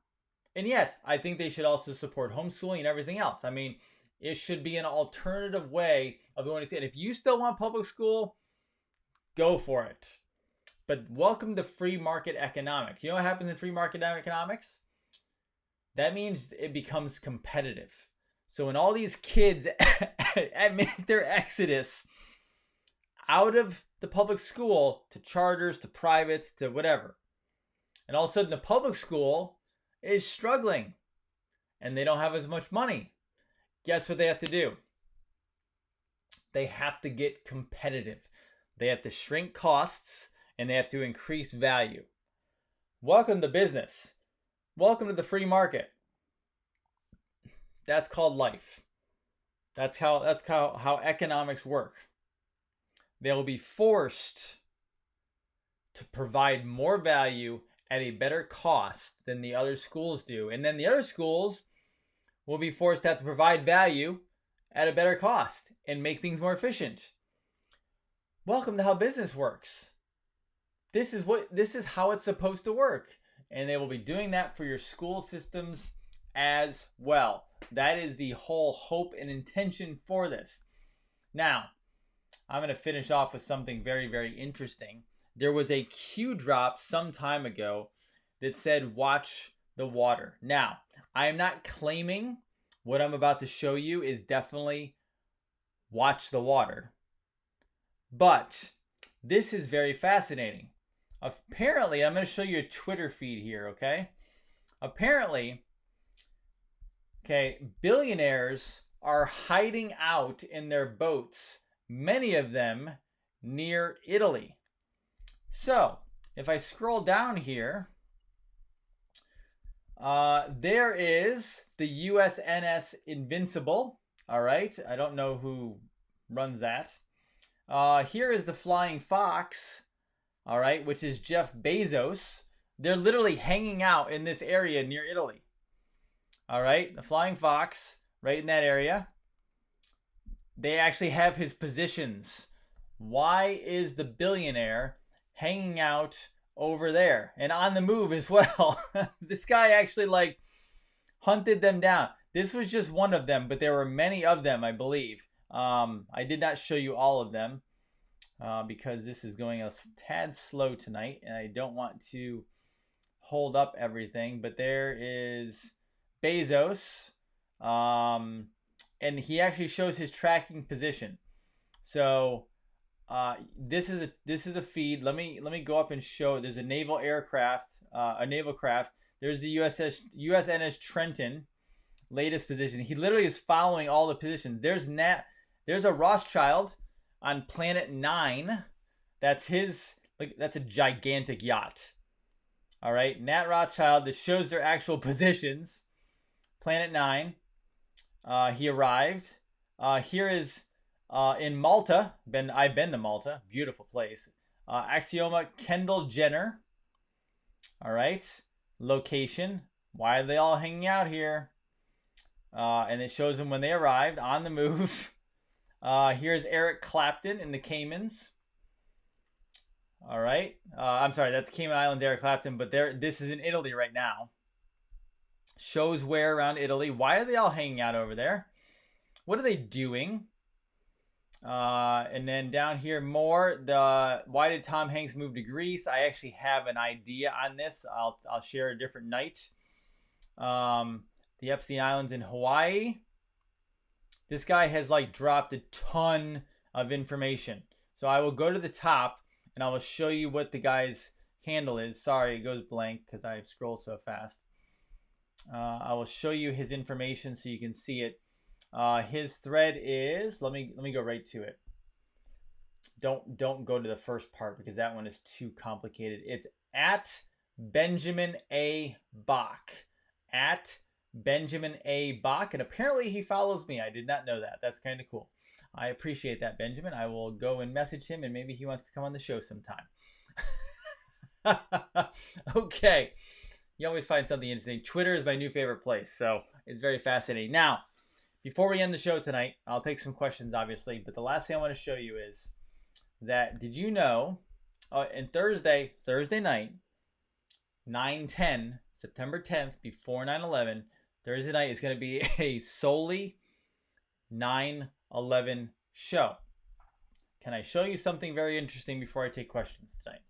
And yes, I think they should also support homeschooling and everything else. I mean, it should be an alternative way of going to see it. If you still want public school, go for it. But welcome to free market economics. You know what happens in free market economics? That means it becomes competitive. So when all these kids make their exodus out of the public school to charters, to privates, to whatever, and all of a sudden the public school is struggling and they don't have as much money, guess what they have to do? They have to get competitive. They have to shrink costs and they have to increase value. Welcome to business. Welcome to the free market. That's called life. That's how economics work. They will be forced to provide more value at a better cost than the other schools do. And then the other schools will be forced to have to provide value at a better cost and make things more efficient. Welcome to how business works. This is how it's supposed to work. And they will be doing that for your school systems as well. That is the whole hope and intention for this. Now, I'm going to finish off with something very, very interesting. There was a Q drop some time ago that said, watch the water. Now, I am not claiming what I'm about to show you is definitely watch the water. But this is very fascinating. Apparently, I'm going to show you a Twitter feed here, okay? Apparently, billionaires are hiding out in their boats, many of them near Italy. So, if I scroll down here, there is the USNS Invincible. All right, I don't know who runs that. Here is the Flying Fox, all right, which is Jeff Bezos. They're literally hanging out in this area near Italy. All right, the Flying Fox, right in that area. They actually have his positions. Why is the billionaire hanging out over there and on the move as well? This guy actually hunted them down. This was just one of them, but there were many of them, I believe. I did not show you all of them because this is going a tad slow tonight and I don't want to hold up everything. But there is Bezos, and he actually shows his tracking position. So this is a feed. Let me go up and show. There's a naval aircraft, a naval craft. There's the USNS Trenton, latest position. He literally is following all the positions. There's a Rothschild on Planet 9. That's his. That's a gigantic yacht. All right, Nat Rothschild. That shows their actual positions. Planet 9. He arrived. Here is in Malta. I've been to Malta. Beautiful place. Axioma Kendall Jenner. All right. Location. Why are they all hanging out here? And it shows them when they arrived on the move. Here's Eric Clapton in the Caymans. All right. I'm sorry, that's Cayman Islands, Eric Clapton, but this is in Italy right now. Shows where around Italy. Why are they all hanging out over there? What are they doing? And then down here more, why did Tom Hanks move to Greece? I actually have an idea on this. I'll share a different night. The Epstein Islands in Hawaii. This guy has dropped a ton of information. So I will go to the top and I will show you what the guy's handle is. Sorry, it goes blank because I scroll so fast. I will show you his information so you can see it. His thread is, let me go right to it. Don't go to the first part because that one is too complicated. It's at Benjamin A. Bach. At Benjamin A. Bach. And apparently he follows me. I did not know that. That's kind of cool. I appreciate that, Benjamin. I will go and message him and maybe he wants to come on the show sometime. Okay. You always find something interesting. Twitter is my new favorite place, so it's very fascinating. Now, before we end the show tonight, I'll take some questions, obviously, but the last thing I want to show you is that, did you know, in Thursday night, 9/10, September 10th, before 9/11, Thursday night is going to be a solely 9/11 show. Can I show you something very interesting before I take questions tonight?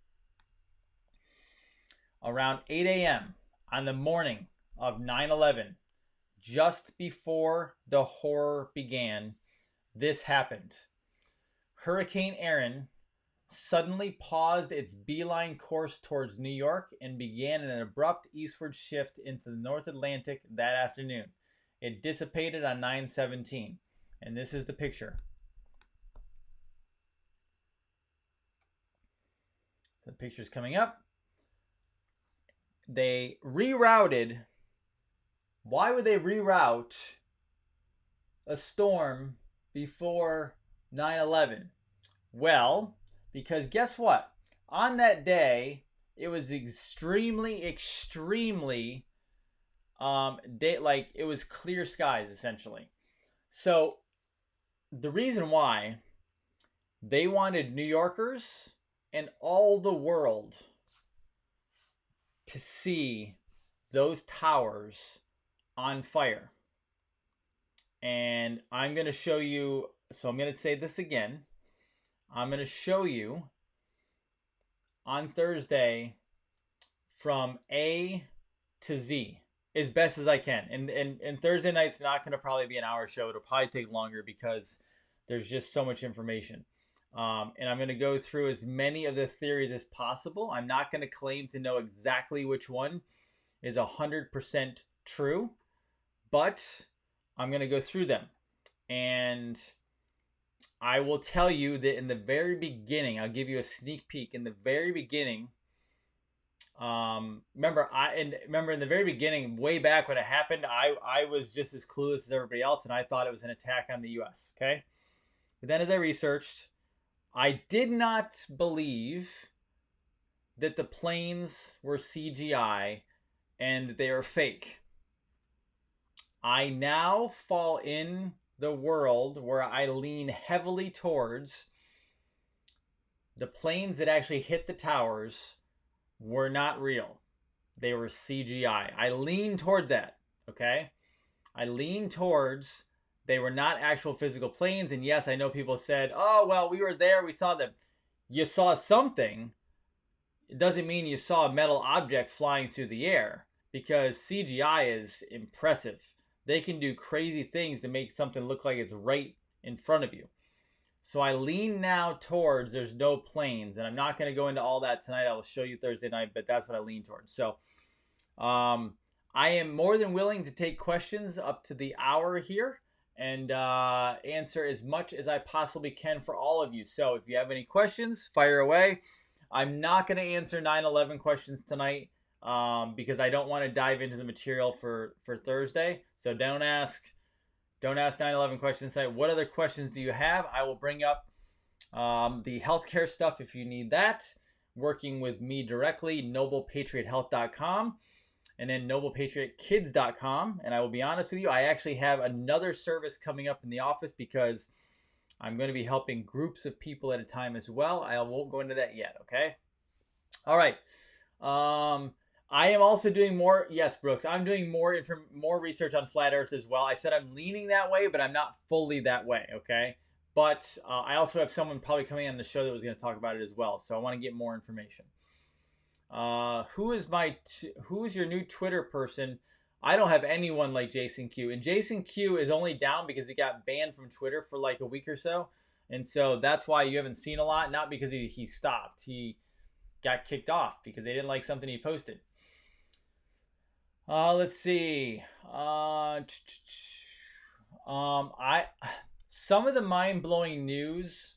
Around 8 a.m. on the morning of 9/11, just before the horror began, this happened. Hurricane Aaron suddenly paused its beeline course towards New York and began an abrupt eastward shift into the North Atlantic that afternoon. It dissipated on 9/17, and this is the picture. So the picture's coming up. They rerouted. Why would they reroute a storm before 9/11? Well, because guess what? On that day, it was extremely it was clear skies essentially. So the reason why they wanted New Yorkers and all the world to see those towers on fire. And I'm going to show you, so I'm going to say this again. I'm going to show you on Thursday from A to Z as best as I can. And Thursday night's not going to probably be an hour show. It'll probably take longer because there's just so much information. And I'm going to go through as many of the theories as possible. I'm not going to claim to know exactly which one is 100% true, but I'm going to go through them. And I will tell you that in the very beginning, I'll give you a sneak peek. In the very beginning, remember in the very beginning, way back when it happened, I was just as clueless as everybody else, and I thought it was an attack on the U.S., okay? But then as I researched, I did not believe that the planes were CGI and that they are fake. I now fall in the world where I lean heavily towards the planes that actually hit the towers were not real. They were CGI. I lean towards that, okay? I lean towards they were not actual physical planes. And yes, I know people said, oh, well, we were there. We saw them. You saw something. It doesn't mean you saw a metal object flying through the air, because CGI is impressive. They can do crazy things to make something look like it's right in front of you. So I lean now towards there's no planes. And I'm not going to go into all that tonight. I will show you Thursday night, but that's what I lean towards. So I am more than willing to take questions up to the hour here and answer as much as I possibly can for all of you. So if you have any questions, fire away. I'm not going to answer 9/11 questions tonight because I don't want to dive into the material for Thursday. So don't ask 9/11 questions tonight. What other questions do you have? I will bring up the healthcare stuff if you need that. Working with me directly, noblepatriothealth.com. And then noblepatriotkids.com. And I will be honest with you, I actually have another service coming up in the office because I'm going to be helping groups of people at a time as well. I won't go into that yet, okay? All right. I am also doing more. Yes, Brooks, I'm doing more research on flat Earth as well. I said I'm leaning that way, but I'm not fully that way, okay? But I also have someone probably coming on the show that was going to talk about it as well. So I want to get more information. Who is your new Twitter person? I don't have anyone like Jason Q. And Jason Q is only down because he got banned from Twitter for like a week or so. And so that's why you haven't seen a lot. Not because he stopped. He got kicked off because they didn't like something he posted. Let's see. I some of the mind-blowing news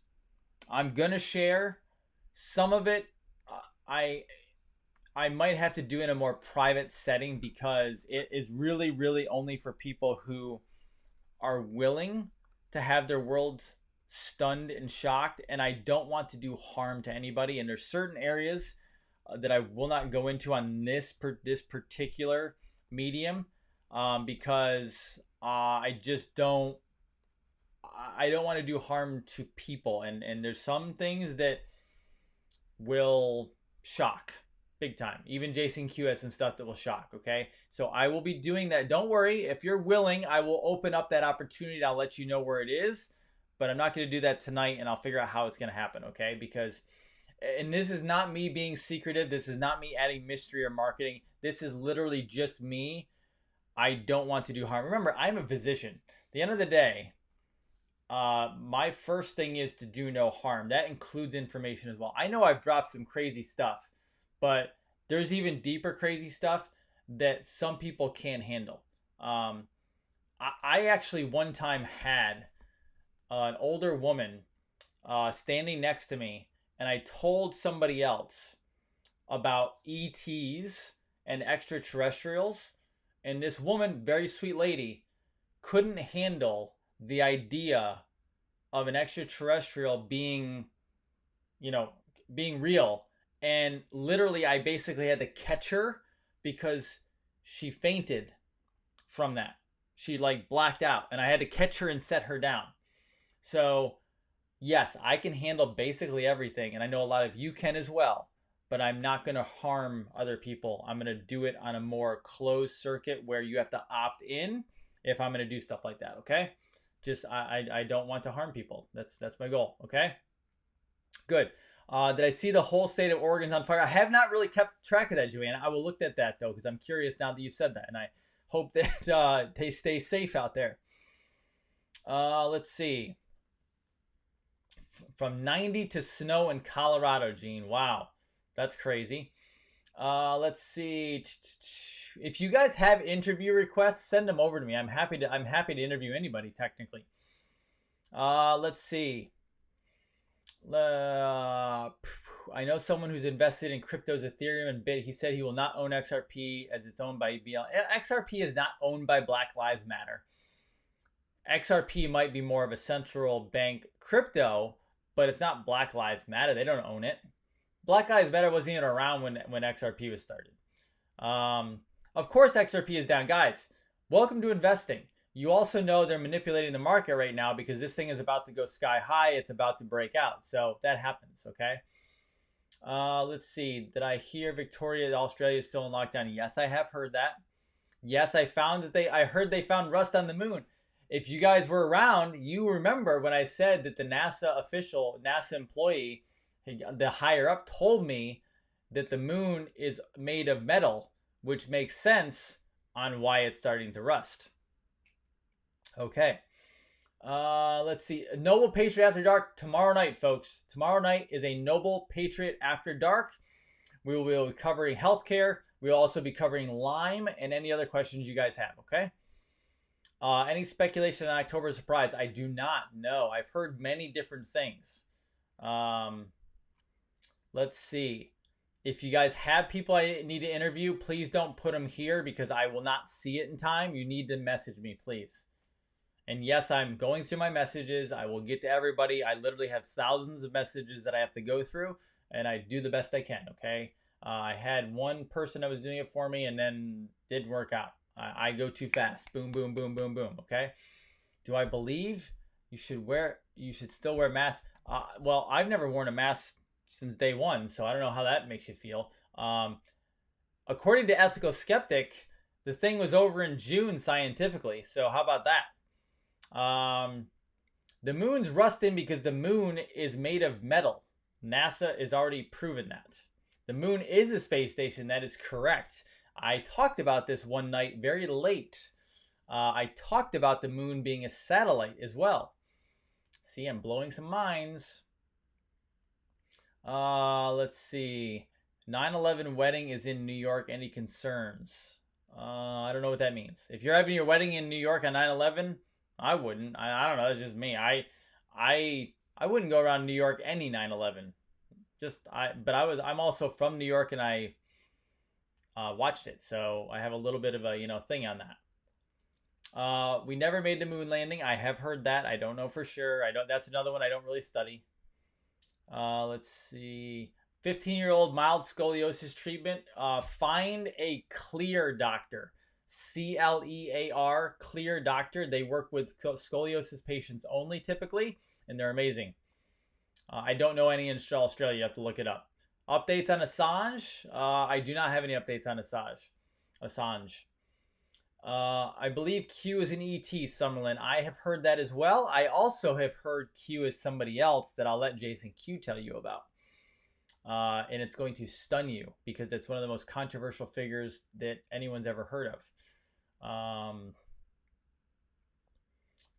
I'm gonna share. Some of it, I I might have to do in a more private setting because it is really, really only for people who are willing to have their worlds stunned and shocked. And I don't want to do harm to anybody. And there's certain areas that I will not go into on this particular medium because I just don't. I don't want to do harm to people, and there's some things that will shock big time. Even Jason Q has some stuff that will shock, okay? So I will be doing that. Don't worry. If you're willing, I will open up that opportunity. I'll let you know where it is, but I'm not going to do that tonight, and I'll figure out how it's going to happen, okay? Because, and this is not me being secretive. This is not me adding mystery or marketing. This is literally just me. I don't want to do harm. Remember, I'm a physician. At the end of the day, my first thing is to do no harm. That includes information as well. I know I've dropped some crazy stuff, but there's even deeper crazy stuff that some people can't handle. I actually one time had an older woman standing next to me, and I told somebody else about ETs and extraterrestrials, and this woman, very sweet lady, couldn't handle the idea of an extraterrestrial being, being real. And literally, I basically had to catch her because she fainted from that. She like blacked out, and I had to catch her and set her down. So, yes, I can handle basically everything, and I know a lot of you can as well. But I'm not going to harm other people. I'm going to do it on a more closed circuit where you have to opt in if I'm going to do stuff like that. Okay. Just I don't want to harm people. That's my goal. Okay. Good. Did I see the whole state of Oregon's on fire? I have not really kept track of that, Joanna. I will look at that though because I'm curious now that you've said that, and I hope that they stay safe out there. Let's see. From 90 to snow in Colorado, Gene. Wow, that's crazy. Let's see. If you guys have interview requests, send them over to me. I'm happy to interview anybody technically. Let's see. I know someone who's invested in cryptos, Ethereum, and Bit. He said he will not own XRP as it's owned by BL. XRP is not owned by Black Lives Matter. XRP might be more of a central bank crypto, but it's not Black Lives Matter. They don't own it. Black Lives Matter wasn't even around when XRP was started. Of course, XRP is down. Guys, welcome to investing. You also know they're manipulating the market right now because this thing is about to go sky high. It's about to break out. So that happens, okay? Let's see. Did I hear Victoria, Australia is still in lockdown? Yes, I have heard that. Yes, I heard they found rust on the moon. If you guys were around, you remember when I said that the NASA employee, the higher up told me that the moon is made of metal, which makes sense on why it's starting to rust. Okay. Let's see. Noble Patriot After Dark tomorrow night, folks. Tomorrow night is a Noble Patriot After Dark. We will be covering healthcare. We'll also be covering Lyme and any other questions you guys have, okay? Any speculation on October surprise? I do not know. I've heard many different things. Let's see. If you guys have people I need to interview, please don't put them here because I will not see it in time. You need to message me, please. And yes, I'm going through my messages. I will get to everybody. I literally have thousands of messages that I have to go through, and I do the best I can, okay? I had one person that was doing it for me and then didn't work out. I go too fast. Boom, boom, boom, boom, boom, okay? Do I believe you should still wear masks? Well, I've never worn a mask since day one, so I don't know how that makes you feel. According to Ethical Skeptic, the thing was over in June scientifically, so how about that? The moon's rusting because the moon is made of metal. NASA has already proven that. The moon is a space station. That is correct. I talked about this one night very late. I talked about the moon being a satellite as well. See, I'm blowing some minds. Let's see. 9/11 wedding is in New York. Any concerns? I don't know what that means. If you're having your wedding in New York on 9/11, I wouldn't. I don't know. It's just me. I wouldn't go around New York any 9/11. But I'm also from New York and I watched it, so I have a little bit of a thing on that. We never made the moon landing. I have heard that. I don't know for sure. I don't. That's another one I don't really study. Let's see. 15-year-old mild scoliosis treatment. Find a clear doctor. CLEAR, clear doctor. They work with scoliosis patients only typically, and they're amazing. I don't know any in Australia. You have to look it up. Updates on Assange? I do not have any updates on Assange. I believe Q is an ET, Summerlin. I have heard that as well. I also have heard Q is somebody else that I'll let Jason Q tell you about. And it's going to stun you because it's one of the most controversial figures that anyone's ever heard of.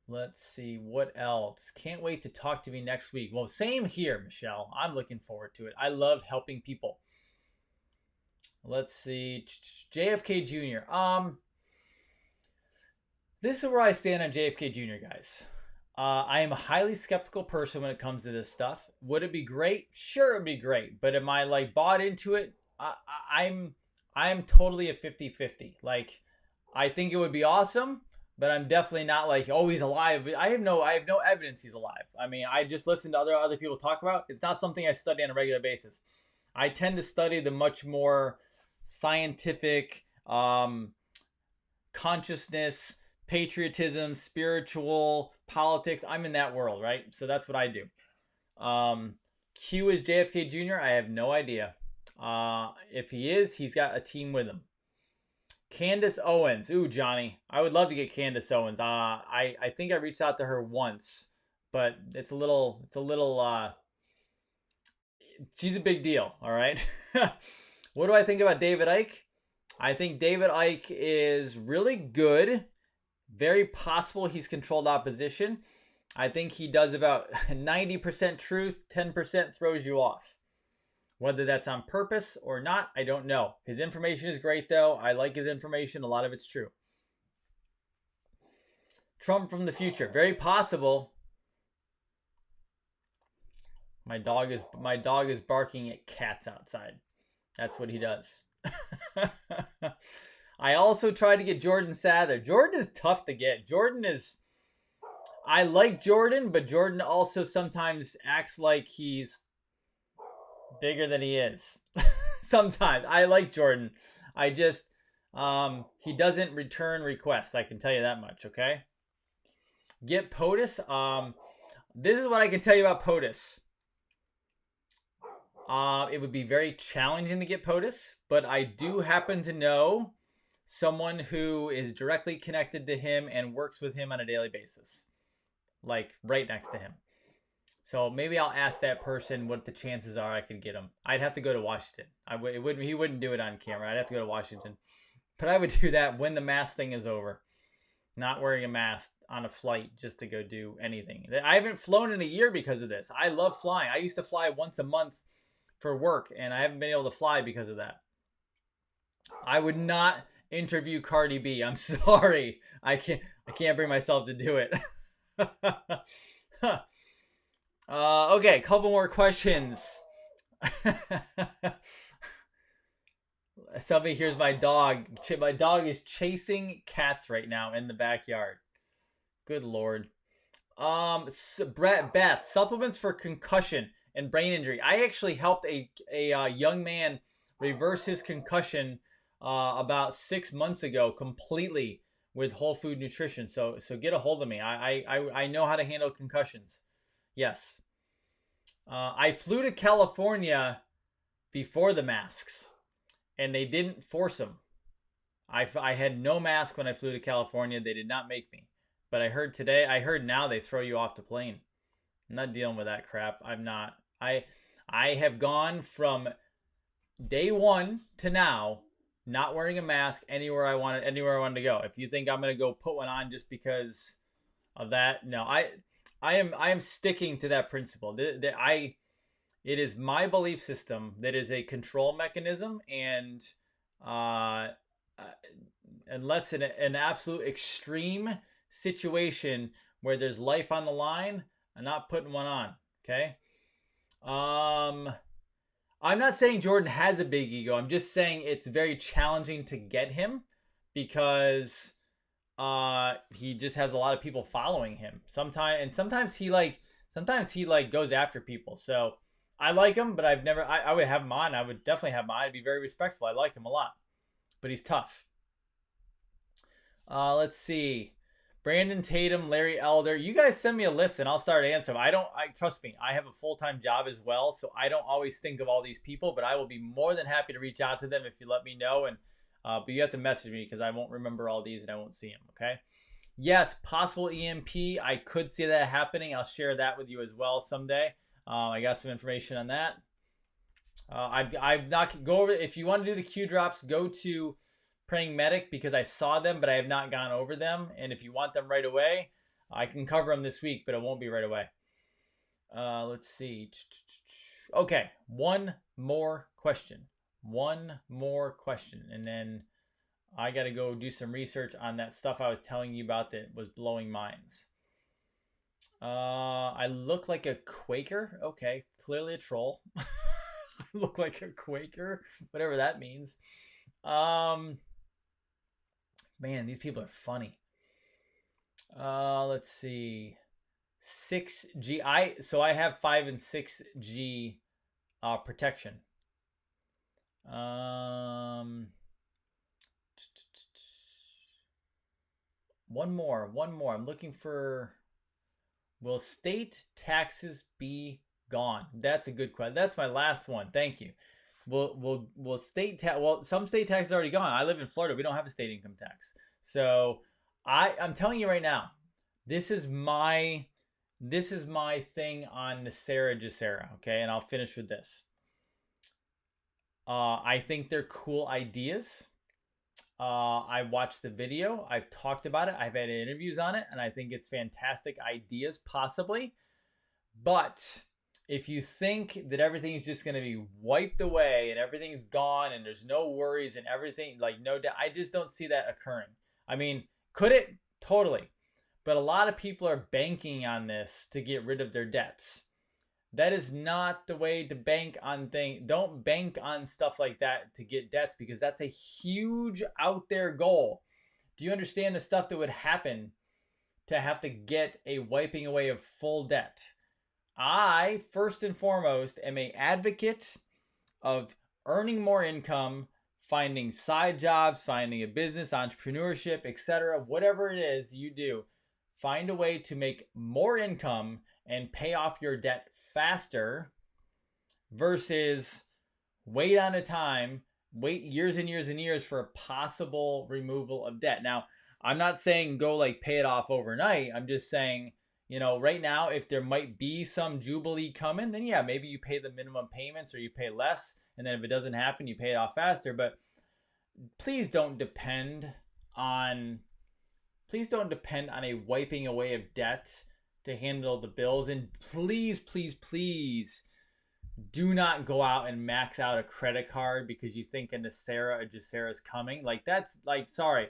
Let's see, what else? Can't wait to talk to me next week. Well, same here, Michelle. I'm looking forward to it. I love helping people. Let's see, JFK Jr. This is where I stand on JFK Jr., guys. I am a highly skeptical person when it comes to this stuff. Would it be great? Sure, it'd be great. But am I like bought into it? I'm totally a 50-50. Like, I think it would be awesome, but I'm definitely not like, oh, he's alive. I have no evidence he's alive. I mean, I just listen to other people talk about. It's not something I study on a regular basis. I tend to study the much more scientific, consciousness, patriotism, spiritual, politics. I'm in that world, right? So that's what I do. Q is JFK Jr. I have no idea. If he is, he's got a team with him. Candace Owens. Ooh, Johnny. I would love to get Candace Owens. I think I reached out to her once, but it's a little she's a big deal, all right? What do I think about David Icke? I think David Icke is really good. Very possible he's controlled opposition. I think he does about 90% truth, 10% throws you off. Whether that's on purpose or not, I don't know. His information is great, though. I like his information. A lot of it's true. Trump from the future. Very possible. My dog is barking at cats outside. That's what he does. I also tried to get Jordan Sather. Jordan is tough to get. I like Jordan, but Jordan also sometimes acts like he's bigger than he is. Sometimes. I like Jordan. I just, he doesn't return requests. I can tell you that much, okay? Get POTUS. This is what I can tell you about POTUS. It would be very challenging to get POTUS, but I do happen to know someone who is directly connected to him and works with him on a daily basis, like right next to him. So maybe I'll ask that person what the chances are I could get him. I'd have to go to Washington. He wouldn't do it on camera. I'd have to go to Washington. But I would do that when the mask thing is over. Not wearing a mask on a flight just to go do anything. I haven't flown in a year because of this. I love flying. I used to fly once a month for work, and I haven't been able to fly because of that. I would not interview Cardi B. I'm sorry. I can't bring myself to do it. Okay, couple more questions. Somebody here's my dog. My dog is chasing cats right now in the backyard. Good Lord. Beth, supplements for concussion and brain injury. I actually helped a young man reverse his concussion about 6 months ago completely with whole food nutrition. So get a hold of me. I know how to handle concussions. Yes. I flew to California before the masks, and they didn't force them. I had no mask when I flew to California. They did not make me. But I heard now they throw you off the plane. I'm not dealing with that crap. I'm not. I have gone from day one to now not wearing a mask anywhere I wanted to go. If you think I'm going to go put one on just because of that, no. I am sticking to that principle. It is my belief system that is a control mechanism, and unless in an absolute extreme situation where there's life on the line, I'm not putting one on. Okay. I'm not saying Jordan has a big ego. I'm just saying it's very challenging to get him because he just has a lot of people following him. Sometimes he like goes after people. So I like him, but I would have him on. I would definitely have him on. I'd be very respectful. I like him a lot, but he's tough. Let's see. Brandon Tatum, Larry Elder. You guys send me a list and I'll start answering. I trust me, I have a full-time job as well, so I don't always think of all these people, but I will be more than happy to reach out to them if you let me know. And but you have to message me because I won't remember all these and I won't see them. Okay. Yes, possible EMP. I could see that happening. I'll share that with you as well someday. I got some information on that. I've not go over. If you want to do the Q drops, go to Praying Medic because I saw them, but I have not gone over them. And if you want them right away, I can cover them this week, but it won't be right away. Let's see. Okay, one more question. One more question, and then I got to go do some research on that stuff I was telling you about that was blowing minds. I look like a Quaker. Okay, clearly a troll. I look like a Quaker, whatever that means. Man, these people are funny. Let's see. 6G. So I have 5 and 6G protection. One more. I'm looking for. Will state taxes be gone? That's a good question. That's my last one. Thank you. Will state tax? Well, some state tax is already gone. I live in Florida. We don't have a state income tax. So I'm telling you right now, this is my thing on Nasera Jacera. Okay, and I'll finish with this. I think they're cool ideas. I watched the video. I've talked about it. I've had interviews on it, and I think it's fantastic ideas, possibly. But if you think that everything is just going to be wiped away and everything's gone and there's no worries and everything, like no doubt, I just don't see that occurring. I mean, could it? Totally. But a lot of people are banking on this to get rid of their debts. That is not the way to bank on things. Don't bank on stuff like that to get debts because that's a huge out there goal. Do you understand the stuff that would happen to have to get a wiping away of full debt? I, first and foremost, am an advocate of earning more income, finding side jobs, finding a business, entrepreneurship, etc. Whatever it is you do, find a way to make more income and pay off your debt faster versus wait on a time, wait years and years and years for a possible removal of debt. Now, I'm not saying go like pay it off overnight. I'm just saying, right now, if there might be some jubilee coming, then yeah, maybe you pay the minimum payments or you pay less. And then if it doesn't happen, you pay it off faster. But please don't depend on a wiping away of debt to handle the bills. And please, please, please do not go out and max out a credit card because you think a Nasera or Jacera is coming. Like that's like, sorry.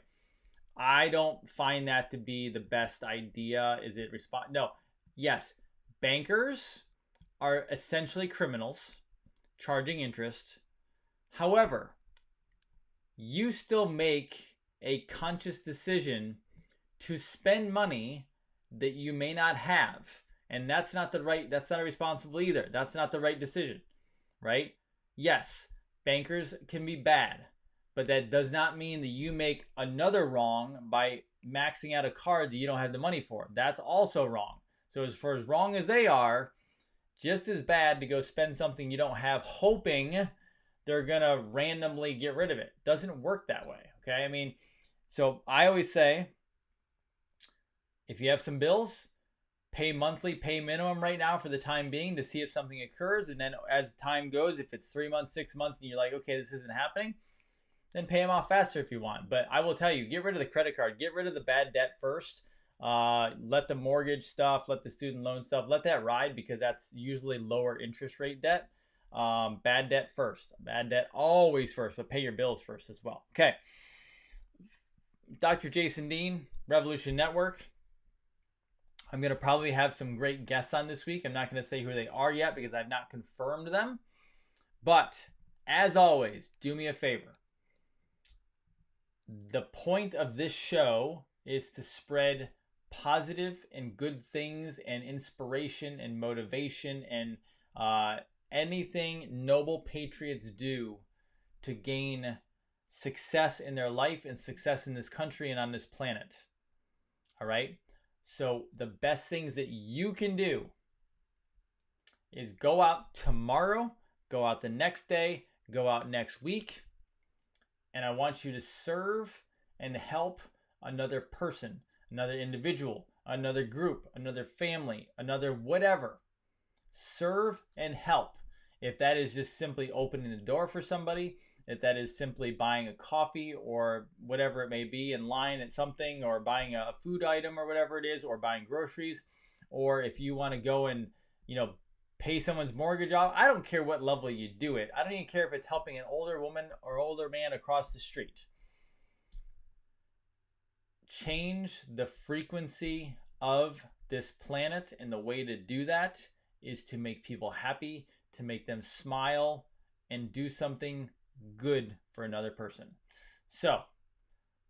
I don't find that to be the best idea. Is it No. Yes. Bankers are essentially criminals charging interest. However, you still make a conscious decision to spend money that you may not have. And that's not responsible either. That's not the right decision, right? Yes, bankers can be bad, but that does not mean that you make another wrong by maxing out a card that you don't have the money for. That's also wrong. So as far as wrong as they are, just as bad to go spend something you don't have hoping they're going to randomly get rid of it. Doesn't work that way, okay? I mean, so I always say, if you have some bills, pay monthly, pay minimum right now for the time being to see if something occurs. And then as time goes, if it's 3 months, 6 months, and you're like, okay, this isn't happening, then pay them off faster if you want. But I will tell you, get rid of the credit card. Get rid of the bad debt first. Let the mortgage stuff, let the student loan stuff, let that ride because that's usually lower interest rate debt. Bad debt first. Bad debt always first, but pay your bills first as well. Okay. Dr. Jason Dean, Revolution Network. I'm going to probably have some great guests on this week. I'm not going to say who they are yet because I've not confirmed them. But as always, do me a favor. The point of this show is to spread positive and good things and inspiration and motivation and anything noble patriots do to gain success in their life and success in this country and on this planet. All right? So the best things that you can do is go out tomorrow, go out the next day, go out next week, and I want you to serve and help another person, another individual, another group, another family, another whatever. Serve and help. If that is just simply opening the door for somebody, if that is simply buying a coffee or whatever it may be in line at something, or buying a food item or whatever it is, or buying groceries, or if you want to go and, pay someone's mortgage off. I don't care what level you do it. I don't even care if it's helping an older woman or older man across the street. Change the frequency of this planet, and the way to do that is to make people happy, to make them smile, and do something good for another person. So,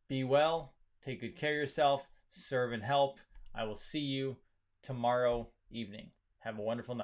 be well, take good care of yourself, serve and help. I will see you tomorrow evening. Have a wonderful night.